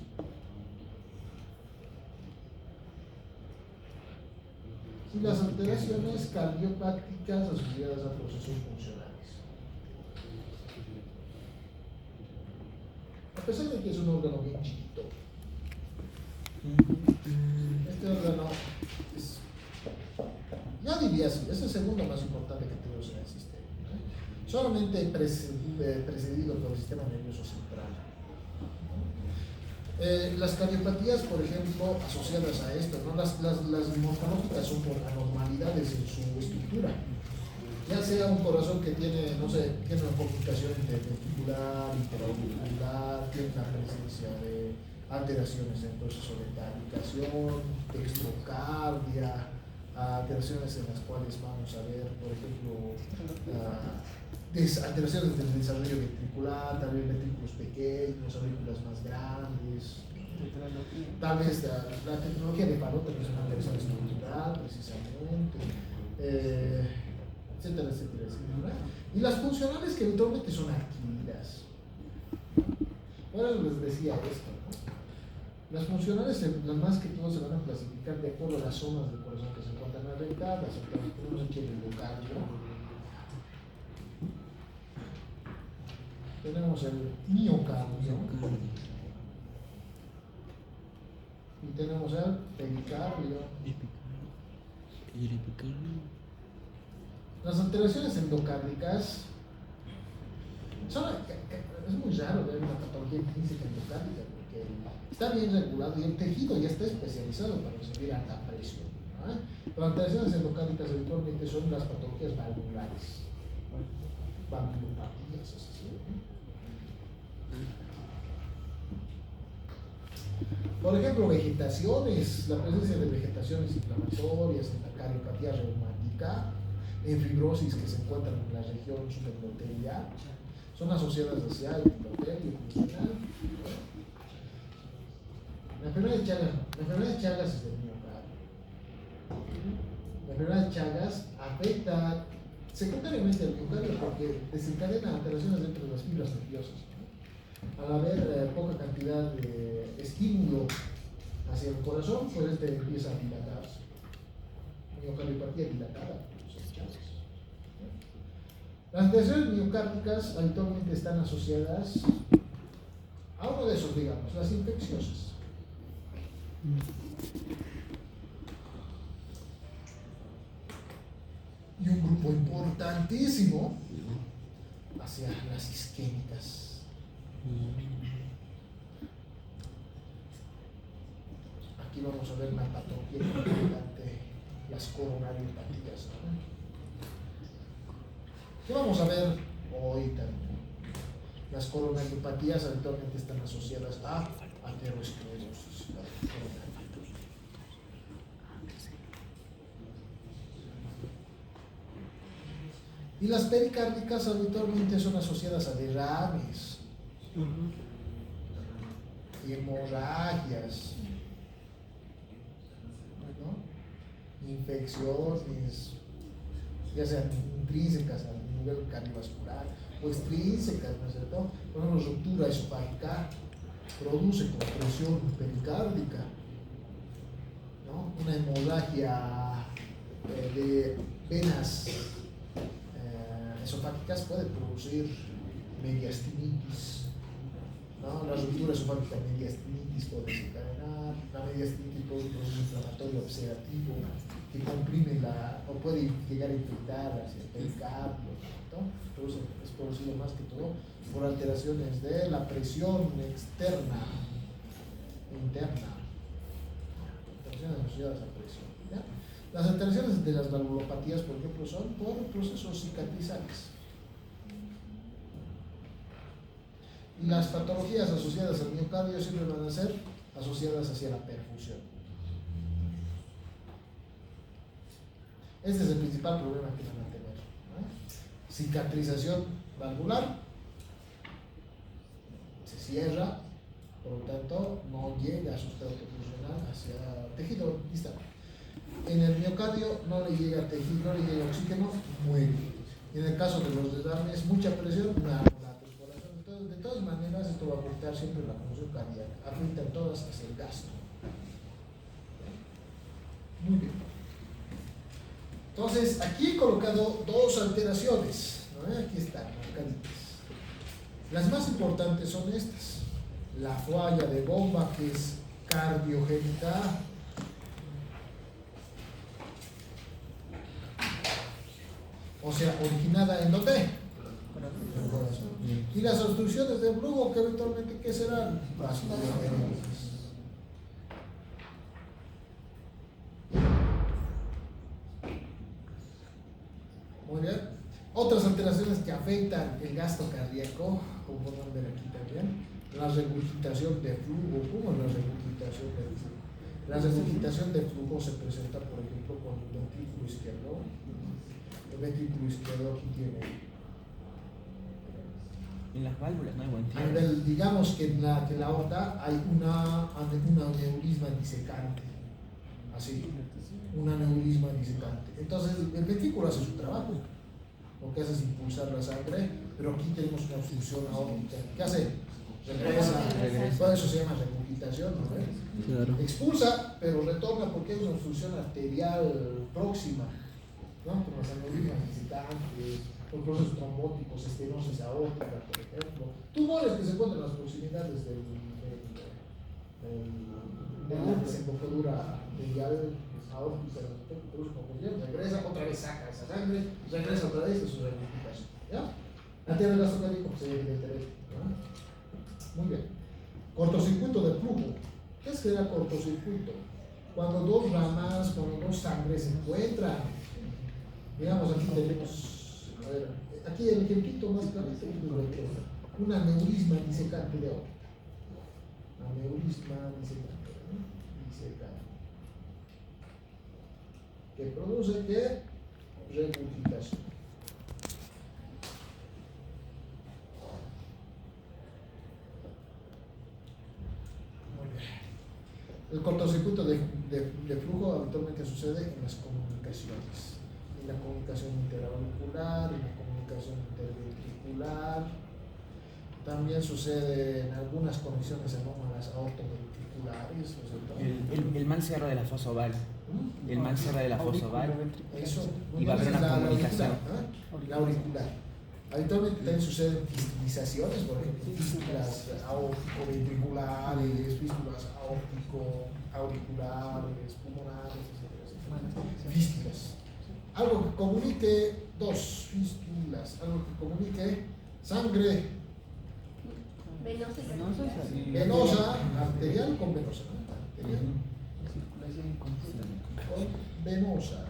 y las alteraciones cardiopáticas asociadas a procesos funcionales. A pesar de que es un órgano bien chiquito, este órgano es, ya diría así, es el segundo más importante que tenemos en el sistema, solamente precedido por el sistema nervioso central. Las cardiopatías, por ejemplo, asociadas a esto, ¿no? Las morfológicas son por anormalidades en su estructura. Ya sea un corazón que tiene, no sé, tiene una complicación interventricular, interauricular, tiene la presencia de alteraciones en el proceso de taquicardia, dextrocardia, alteraciones en las cuales vamos a ver, por ejemplo, alteraciones del desarrollo ventricular, también ventrículos pequeños, aurículas más grandes. Tal vez la tecnología de Fallot es una alteración estructural, precisamente. Etcétera, etcétera, etcétera. Y las funcionales que eventualmente son adquiridas. Ahora les decía esto, ¿no? Las funcionales, las más que todo se van a clasificar de acuerdo a las zonas del corazón que se encuentran afectadas. Entonces tenemos aquí el endocardio, tenemos el miocardio y tenemos el pericardio. ¿Y el epicardio? Las alteraciones endocárdicas son, es muy raro ver una patología intrínseca endocárdica porque está bien regulado y el tejido ya está especializado para recibir alta presión, ¿no? Las alteraciones endocárdicas habitualmente son las patologías valvulares, valvulopatías, así, ¿no? Por ejemplo, vegetaciones, la presencia de vegetaciones inflamatorias en la cardiopatía reumática, en fibrosis que se encuentran en la región subendotelea, son asociadas hacia el endotelio funcional. La enfermedad de Chagas es del miocardio. La enfermedad de Chagas afecta secundariamente al miocardio porque desencadena alteraciones dentro de las fibras nerviosas, ¿no? Al haber poca cantidad de estímulo hacia el corazón, pues este empieza a dilatarse. Miocardiopatía dilatada. Las alteraciones miocárdicas habitualmente están asociadas a uno de esos, digamos, las infecciosas. Y un grupo importantísimo hacia las isquémicas. Aquí vamos a ver una patología importante, las coronariopatías, ¿no? ¿Qué vamos a ver hoy también? Las coronariopatías habitualmente están asociadas a aterosclerosis. Y las pericárdicas habitualmente son asociadas a derrames, hemorragias, ¿no? Infecciones, ya sean intrínsecas al nivel cardiovascular o extrínsecas, ¿no es cierto? Por ejemplo, ruptura esofágica produce compresión pericárdica, ¿no? Una hemorragia de venas esofágicas puede producir mediastinitis, ¿no? La ruptura esofágica mediastinitis puede desencadenar, la mediastinitis puede producir un inflamatorio observativo que comprime o puede llegar a infectar hacia el pericardio, ¿no? Entonces es producido más que todo por alteraciones de la presión externa e interna, alteraciones asociadas a presión, ¿ya? Las alteraciones de las valvulopatías, por ejemplo, son por procesos cicatrizales. Y las patologías asociadas al miocardio siempre van a ser asociadas hacia la perfusión. Este es el principal problema que van a tener, ¿no? Cicatrización valvular, se cierra, por lo tanto no llega a sustrato funcional hacia tejido distal. En el miocardio no le llega tejido, no le llega oxígeno, muere. Y en el caso de los derrames, mucha presión, una late el corazón. Entonces, de todas maneras, esto va a afectar siempre la función cardíaca, afecta a todas hacia el gasto. Muy bien. Entonces, aquí he colocado dos alteraciones, ¿no? Aquí están, marcaditas. Las más importantes son estas. La falla de bomba, que es cardiogénica, o sea, originada en ¿dónde? el corazón. Y las obstrucciones del flujo, que habitualmente, ¿qué serán? Vasculoenteritis. Muy bien. Otras alteraciones que afectan el gasto cardíaco, como podrán ver aquí también, la regurgitación de flujo. ¿Cómo es la regurgitación de flujo? La regurgitación de flujo se presenta, por ejemplo, con el ventrículo izquierdo. El ventrículo izquierdo aquí tiene. En las válvulas no hay buen A tiempo. nivel, digamos que en la aorta hay una aneurisma disecante. Así, un aneurisma disecante. Entonces, el ventrículo hace su trabajo. Lo que hace es impulsar la sangre, pero aquí tenemos una obstrucción aórtica. ¿Qué hace? Regresa. Todo eso se llama regurgitación, ¿no ves? Claro. Expulsa, pero retorna porque hay una obstrucción arterial próxima, ¿no? Como las aneurismas dissecantes, los procesos trombóticos, estenosis aórtica, por ejemplo. Tumores que se encuentran en las proximidades de la desembocadura medial aórtica, regresa, otra vez saca esa sangre, regresa otra vez, eso es regurgitación. ¿Ya? La tierra del gasto cardíaco se evidentemente, ¿no? Muy bien. Cortocircuito de flujo. ¿Qué será cortocircuito? Cuando dos ramas, cuando dos sangres se encuentran. Digamos, aquí tenemos, a ver, aquí el ejemplito más claro es un aneurisma disecante de aorta. Aneurisma disecante, ¿no? Disecante. Que produce ¿qué? Regurgitación. El cortocircuito de flujo habitualmente sucede en las comunicaciones, en la comunicación interauricular, en la comunicación interventricular. También sucede en algunas condiciones anómalas aortoventriculares. El mal cierre de la fosa oval. El mal cierre de la fosa oval. Eso. Y va a haber una comunicación. La auricular. Habitualmente también suceden fistulizaciones, por ejemplo, fístulas aórtico-ventriculares, fístulas aórtico-auriculares, pulmonares, etc. Fístulas. Algo que comunique, dos fístulas, algo que comunique sangre venosa, arterial con venosa, ¿no? Arterial con venosa.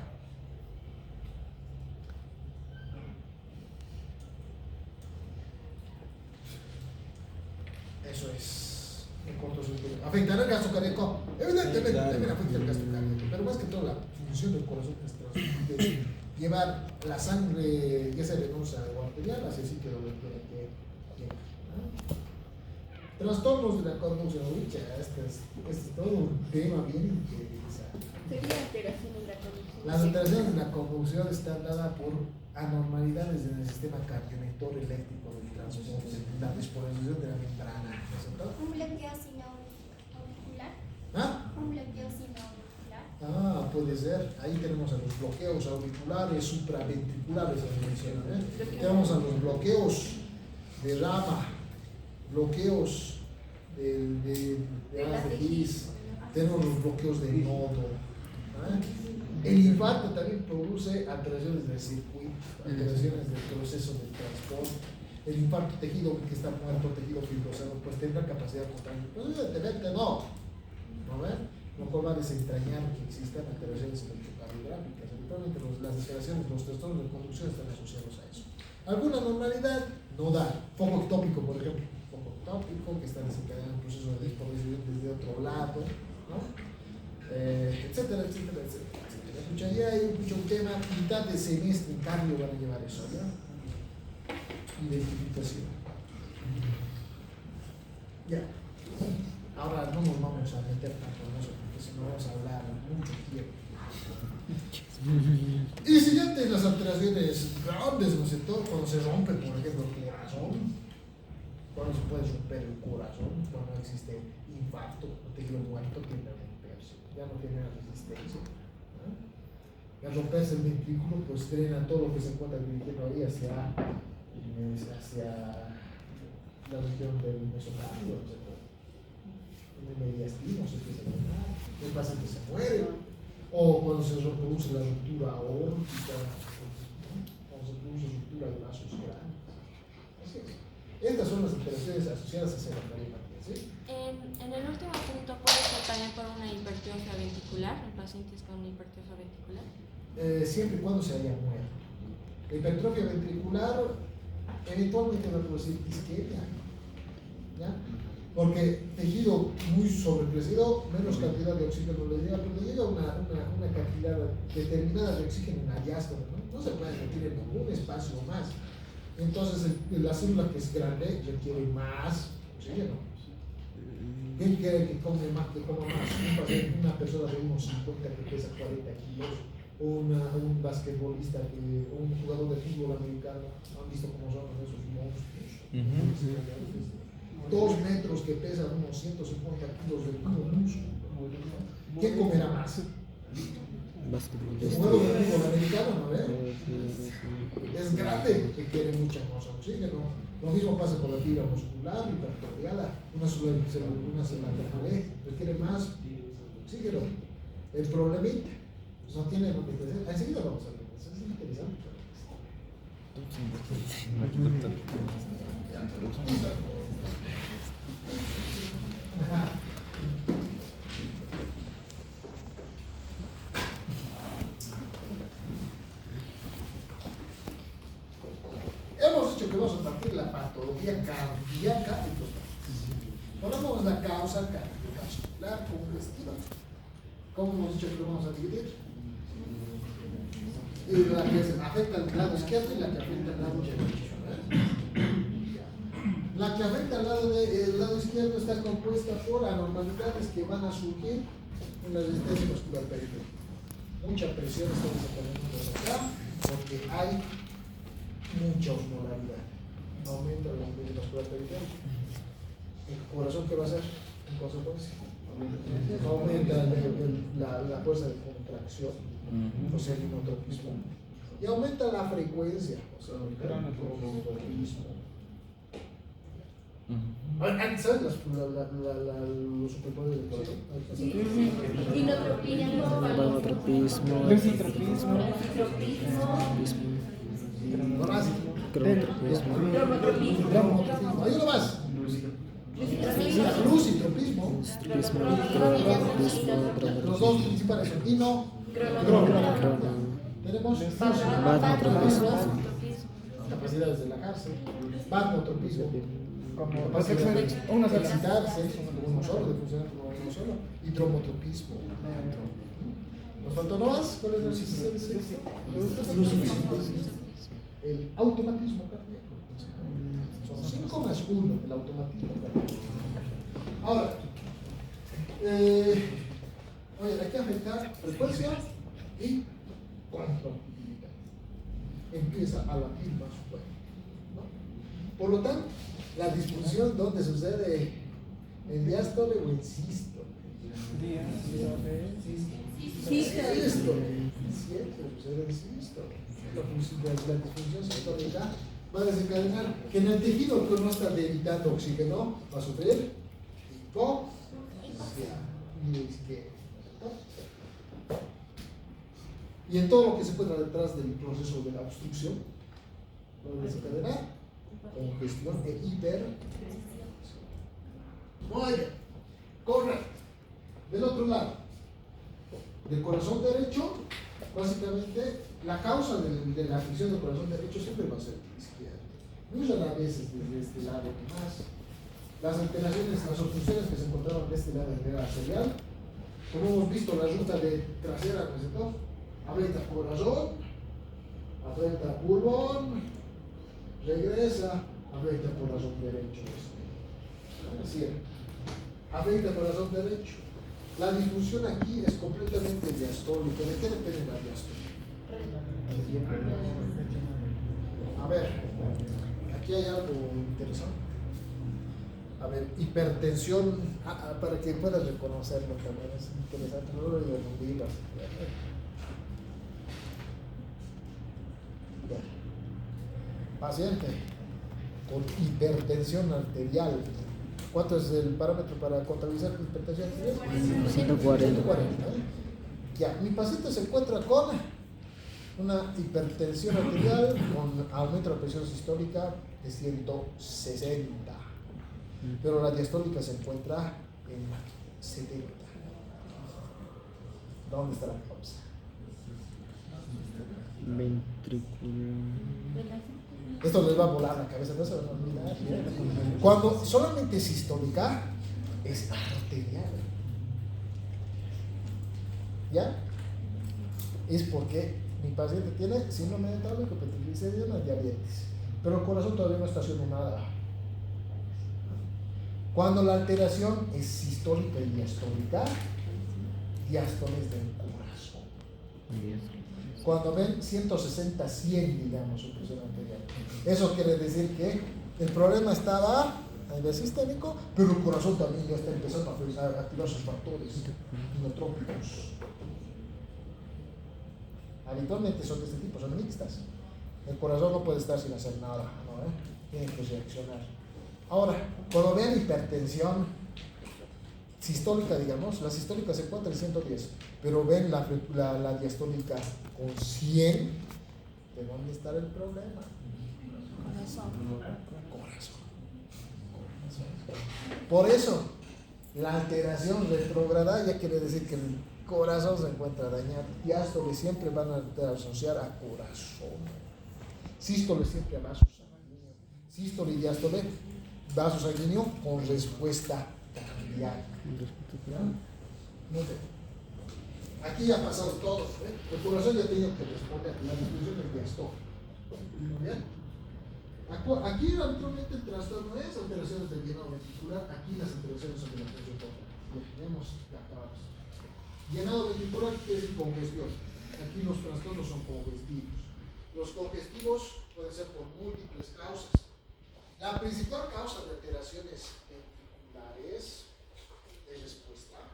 Eso es el cortocircuito. ¿Afectará el gasto cardíaco? Evidentemente también afecta el gasto cardíaco, pero más que todo la función del corazón es llevar la sangre, ya sea venosa o arterial, hacia el sitio donde tiene que llegar. Trastornos de la conducción, este es todo un tema bien interesante. Sería alteración en la conducción. Las alteraciones de la conducción están dadas por anormalidades en el sistema cardiomotor eléctrico del transporte, la despolarización de la membrana, ¿no es cierto? Un bloqueo sinoauricular. ¿Ah? Un bloqueo sinoauricular. Ah, puede ser. Ahí tenemos a los bloqueos auriculares, supraventriculares, se mencionan, ¿eh? Tenemos a los bloqueos de rama, bloqueos de Gis, tenemos los bloqueos de nodo. El infarto también produce alteraciones del circuito, alteraciones del proceso del transporte. El infarto tejido que está muerto, tejido fibrosado, pues tendrá capacidad contraria. Pues evidentemente no. ¿No ven? Lo cual va a desentrañar que existan alteraciones electrocardiográficas. Habitualmente las alteraciones, los trastornos de conducción están asociados a eso. ¿Alguna normalidad? No da. Foco ectópico, por ejemplo. Foco ectópico que está desencadenando un proceso de despolarización desde otro lado, ¿no? Etcétera, etcétera, etcétera. Escucha, ya hay un tema, mitad de semestre en cambio van a llevar eso, ¿ya? Identificación. Ya. Ahora no nos vamos a meter tanto en eso, porque si no vamos a hablar mucho tiempo. Y siguientes las alteraciones grandes, ¿no es cierto? Cuando se rompe, por ejemplo, el corazón, cuando se puede romper el corazón, cuando existe infarto, el tejido muerto tiende a romperse, ya no tiene resistencia. Al romperse el ventrículo, pues drena todo lo que se encuentra dirigiendo ahí hacia la región del mesocardio, etc. El mediastino se empieza a llenar, el paciente se muere, o cuando se produce la ruptura aórtica, cuando se produce ruptura de vasos grandes. Estas son las alteraciones asociadas a cefalopatía, ¿sí? En el último punto puede ser también por una hipertrofia ventricular, en pacientes con una hipertrofia ventricular. Siempre y cuando se haya muerto. La hipertrofia ventricular eventualmente va a producir isquemia, ¿ya? Porque tejido muy sobrecrecido, menos cantidad de oxígeno le llega, cuando llega una cantidad determinada de oxígeno en la diástole, no se puede meter en ningún espacio más. Entonces la célula que es grande requiere más oxígeno. ¿Quién quiere que coma más? Una persona de unos 50 que pesa 40 kilos, un basquetbolista, un jugador de fútbol americano, ¿han visto cómo son esos monstruos? 2 metros que pesan unos 150 kilos de puro músculo. ¿Quién comerá más? El jugador de fútbol americano, ¿no ve? Es grande, requiere mucha más oxígeno. Lo mismo pasa con la fibra muscular, hipertrofiada, una célula de requiere más oxígeno. El problemita no tiene lo que hacer. Enseguida vamos a ver, es interesante. Hemos dicho que vamos a partir la patología cardíaca. Ponemos la causa cardiovascular congestiva. ¿Cómo hemos dicho que lo vamos a dividir? La que afecta al lado izquierdo y la que afecta al lado derecho. La que afecta al lado izquierdo está compuesta por anormalidades que van a surgir en la resistencia muscular periférica. Mucha presión estamos teniendo acá porque hay mucha osmolaridad. Aumenta la resistencia muscular periférica. ¿El corazón qué va a hacer en consecuencia? Aumenta la fuerza de contracción, o sea, el inotropismo. Y aumenta la frecuencia, o sea, el cronotropismo. ¿Sabes los superpoderes del corazón? Vanotropismo, Lesitropismo. Cronotropismo. Hay uno más. Lucitropismo. Los dos principales son tenemos capacidades de relajarse, vanotropismo, capacidad de excitarse, uno solo, de funcionar como uno solo, y tromotropismo. ¿Nos faltó uno más? ¿Cuál es el el automatismo cardíaco? Son 5 más 1 el automatismo cardíaco. Ahora, oye, hay que afectar frecuencia y contractilidad. Empieza a latir más fuerte, ¿no? Por lo tanto, la disfunción donde sucede en diástole o en sístole. Sístole. Sucede en sístole. La disfunción sistólica va a desencadenar que en el tejido que no está evitando oxígeno va a sufrir hipoxia. Y en todo lo que se encuentra detrás del proceso de la obstrucción va a desencadenar congestión e hipertensión. Muy bien, correcto. Del otro lado, del corazón derecho, básicamente la causa de la afección del corazón derecho siempre va a ser izquierda. Muy raras veces desde este lado más. Las alteraciones, las obstrucciones que se encontraban de este lado era serial. Como hemos visto, la ruta de trasera presentó, aprieta corazón, aprieta pulmón, regresa, aprieta corazón derecho. Así es. Aprieta corazón derecho. La disfunción aquí es completamente diastólica. ¿De qué depende la diástole? A ver, aquí hay algo interesante. A ver, hipertensión, para que puedas reconocerlo también, es interesante, no lo digas. Paciente con hipertensión arterial. ¿Cuánto es el parámetro para contabilizar hipertensión arterial? 140. Ya, mi paciente se encuentra con Una hipertensión arterial con aumento de la presión sistólica de 160, pero la diastólica se encuentra en 70. ¿Dónde está la causa? Ventricular. Esto les va a volar la cabeza, no se van a olvidar. Cuando solamente es sistólica, es arterial. ¿Ya? Es porque mi paciente tiene síndrome metabólico, hipertriglicéridos, diabetes, pero el corazón todavía no está haciendo nada. Cuando la alteración es sistólica y diastólica, diástoles del corazón. Cuando ven 160, 100, digamos, su presión arterial. Eso quiere decir que el problema estaba a nivel sistémico, pero el corazón también ya está empezando a activar sus factores inotrópicos. Habitualmente son de este tipo, son mixtas. El corazón no puede estar sin hacer nada, ¿no? Tiene que reaccionar. Ahora, cuando vean hipertensión sistólica, digamos, la sistólica se encuentra en 110, pero ven la diastólica con 100, ¿de dónde está el problema? Corazón. Por eso, la alteración retrógrada ya quiere decir que el corazón se encuentra dañado. Diástoles siempre van a asociar a corazón. Sístole siempre a vaso sanguíneo. Sístole y diástole, vaso sanguíneo con respuesta cardíaca. Muy bien. Aquí ya ha pasado todo. El corazón ya ha tenido que responder a la disminución del diástole. Muy bien. Aquí habitualmente el trastorno es alteraciones del llenado ventricular. Aquí las alteraciones son de la presión total. Lo tenemos acabados. Llenado ventricular quiere decir congestión. Aquí los trastornos son congestivos. Los congestivos pueden ser por múltiples causas. La principal causa de alteraciones ventriculares de respuesta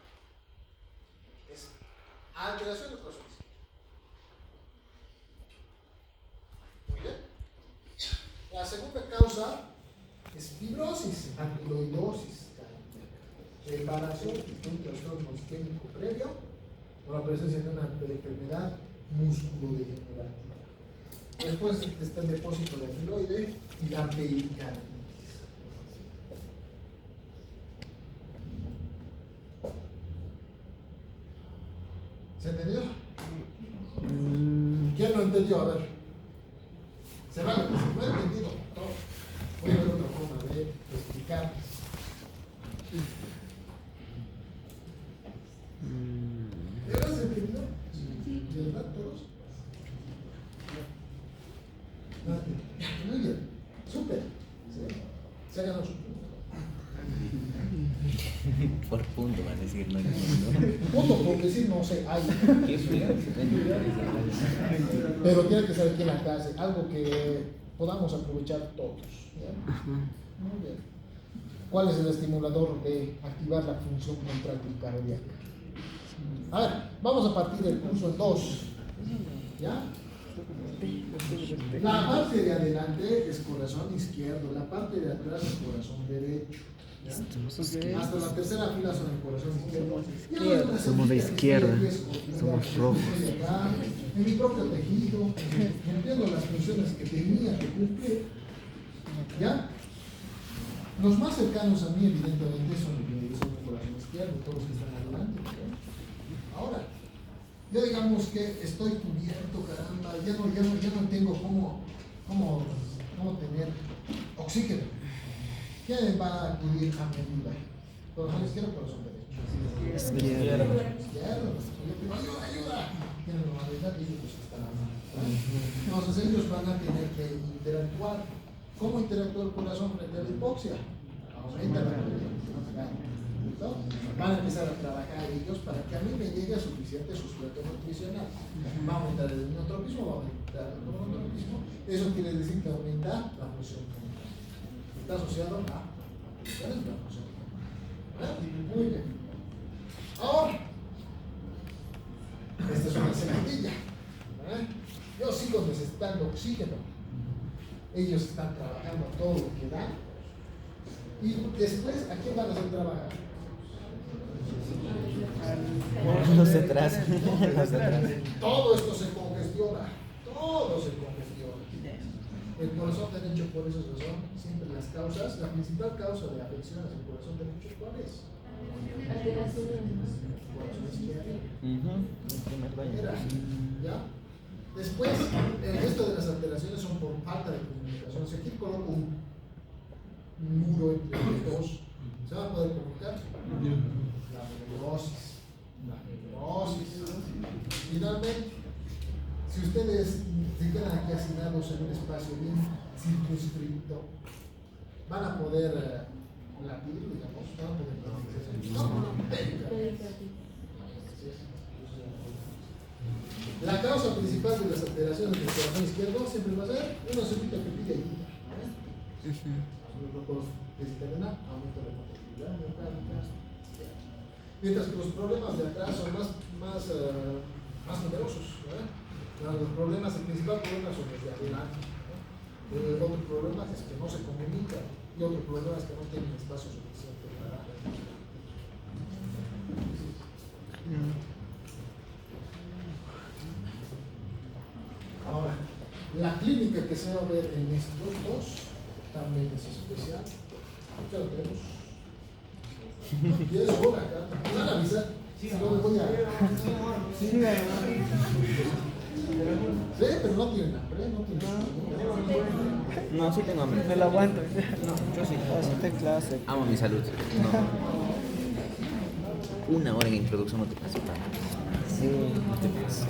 es alteración del corazón. Muy bien. La segunda causa es fibrosis, amiloidosis, reparación de un trastorno isquémico previo o la presencia de una enfermedad musculodegenerativa. Después está el depósito de amiloide y la pericarditis. ¿Se entendió? ¿Quién lo entendió? A ver. Se vale, se puede entendido todo. Voy a ver otra forma de explicar. ¿De verdad se entendió? Sí. ¿De verdad todos? Muy bien. Súper. Se ha ganado su punto. Por punto va a decir, no entiendo. Punto por decir no sé, hay. Pero tiene que saber quién la hace, algo que podamos aprovechar todos. ¿Ya? Muy bien. ¿Cuál es el estimulador de activar la función contráctil cardíaca? A ver, vamos a partir del curso en dos. ¿Ya? La parte de adelante es corazón izquierdo, la parte de atrás es corazón derecho. ¿Ya? Hasta la tercera fila son el corazón izquierdo. Somos de izquierda, somos rojos. En mi propio tejido, cumpliendo las funciones que tenía que cumplir. ¿Ya? Los más cercanos a mí, evidentemente, son el corazón izquierdo, todos los que están adelante. ¿Ya? Ahora, yo digamos que estoy cubierto, caramba, ya no tengo cómo tener oxígeno. ¿Quién va a acudir a mi ayuda? ¿Corazón izquierdo o corazón derecho? Izquierdo. Izquierdo. Yo pido ayuda. Tienen la normalidad y ellos están mal. Entonces ellos van a tener que interactuar. ¿Cómo interactúa el corazón frente a la hipoxia? Aumenta la presión. Van a empezar a trabajar ellos para que a mí me llegue suficiente sustrato nutricional. Va a aumentar el inotropismo, va a aumentar el monotropismo. Eso quiere decir que aumenta la función contractil. Está asociado a la función. Muy bien. Ahora, esta es una semillilla. Yo sigo necesitando oxígeno. Ellos están trabajando todo lo que dan. Y después, ¿a quién van a hacer trabajar? Los detrás. Todo esto se congestiona. todo se congestiona. El corazón derecho, por esa razón, siempre las causas, la principal causa de afecciones del corazón derecho, ¿cuál es? El corazón izquierdo. Era, ¿ya? Después, el resto de las alteraciones son por falta de comunicación. Si aquí coloco un muro entre los dos, ¿se va a poder comunicar? La neurosis. Finalmente, si ustedes se quedan aquí hacinados en un espacio bien circunscrito, van a poder latir, digamos, van a poder la causa principal de las alteraciones del corazón izquierdo siempre va a ser una solita que pide ayuda. Los grupos desencadenan aumento de la compatibilidad miocardica. Mientras que los problemas de atrás son más numerosos. Los problemas, el principal problema son los de adelante. Otro problema es que no se comunican y otro problema es que no tienen espacio suficiente para. Ahora, la clínica que se va a ver en estos dos también es especial. Ya lo tenemos. Y es hora acá. ¿Me van a avisar? Sí, no me voy a. Sí, pero no tienen hambre, no tienen hambre. No, sí tengo hambre. Me lo aguanto. No, yo sí. Esta clase. Amo mi salud. No. Una hora en introducción no te paso para. Sí, no te paso.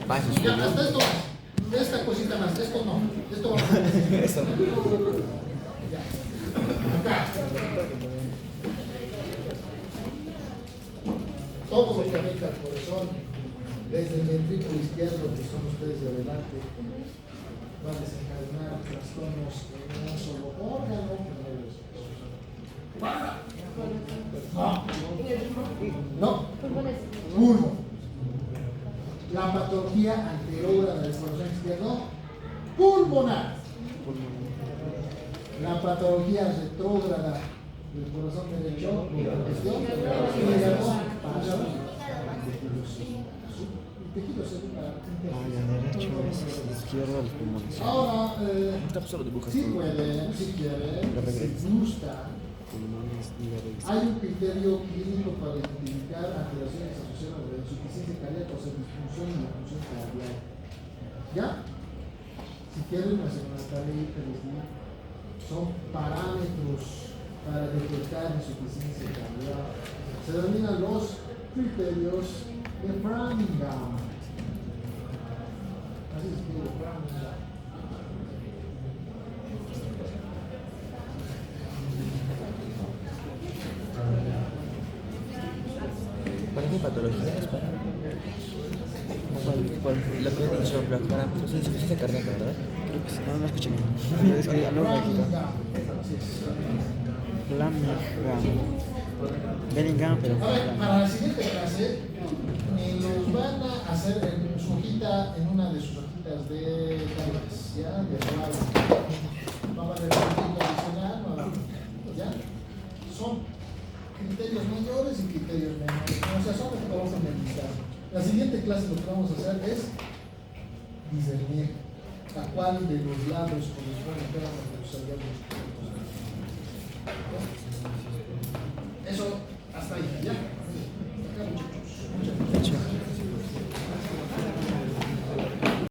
Paso Ya, hasta esto más. Esta cosita más, esto no. Esto va a ser. Eso. Ya. Acá. Todo lo que afecta al corazón, desde el ventrículo izquierdo, que son ustedes de adelante, van a desencadenar trastornos en un solo órgano. No. Uno. La patología anterógrada del corazón izquierdo, pulmonar. La patología retrógrada del corazón derecho, derecho es izquierdo los pulmones. Ahora, Solo dibujas si pueden, si quieren, si gustan, hay un criterio clínico para identificar alteraciones asociadas a la insuficiencia cardíaca, o sea, disfunción y la función cardíaca. ¿Ya? Si quieren, hacer una tarea que les digo. Son parámetros para detectar insuficiencia cardíaca. Se denominan los criterios de Framingham. Así se escribe Framingham. ¿Para qué patología es? Por lo que he dicho, para insuficiencia cardíaca, ¿verdad? Creo que sí. No escuché bien. Es que no me Bellingham, pero. A ver, para la siguiente clase, nos van a hacer en su hojita, en una de sus hojitas de tablas, ¿ya? De abajo. Vamos a ver el criterio adicional, ¿ya? Son criterios mayores y criterios menores. O sea, son los que vamos a analizar. La siguiente clase lo que vamos a hacer es discernir a cuál de los lados corresponde cada uno de los hallazgos.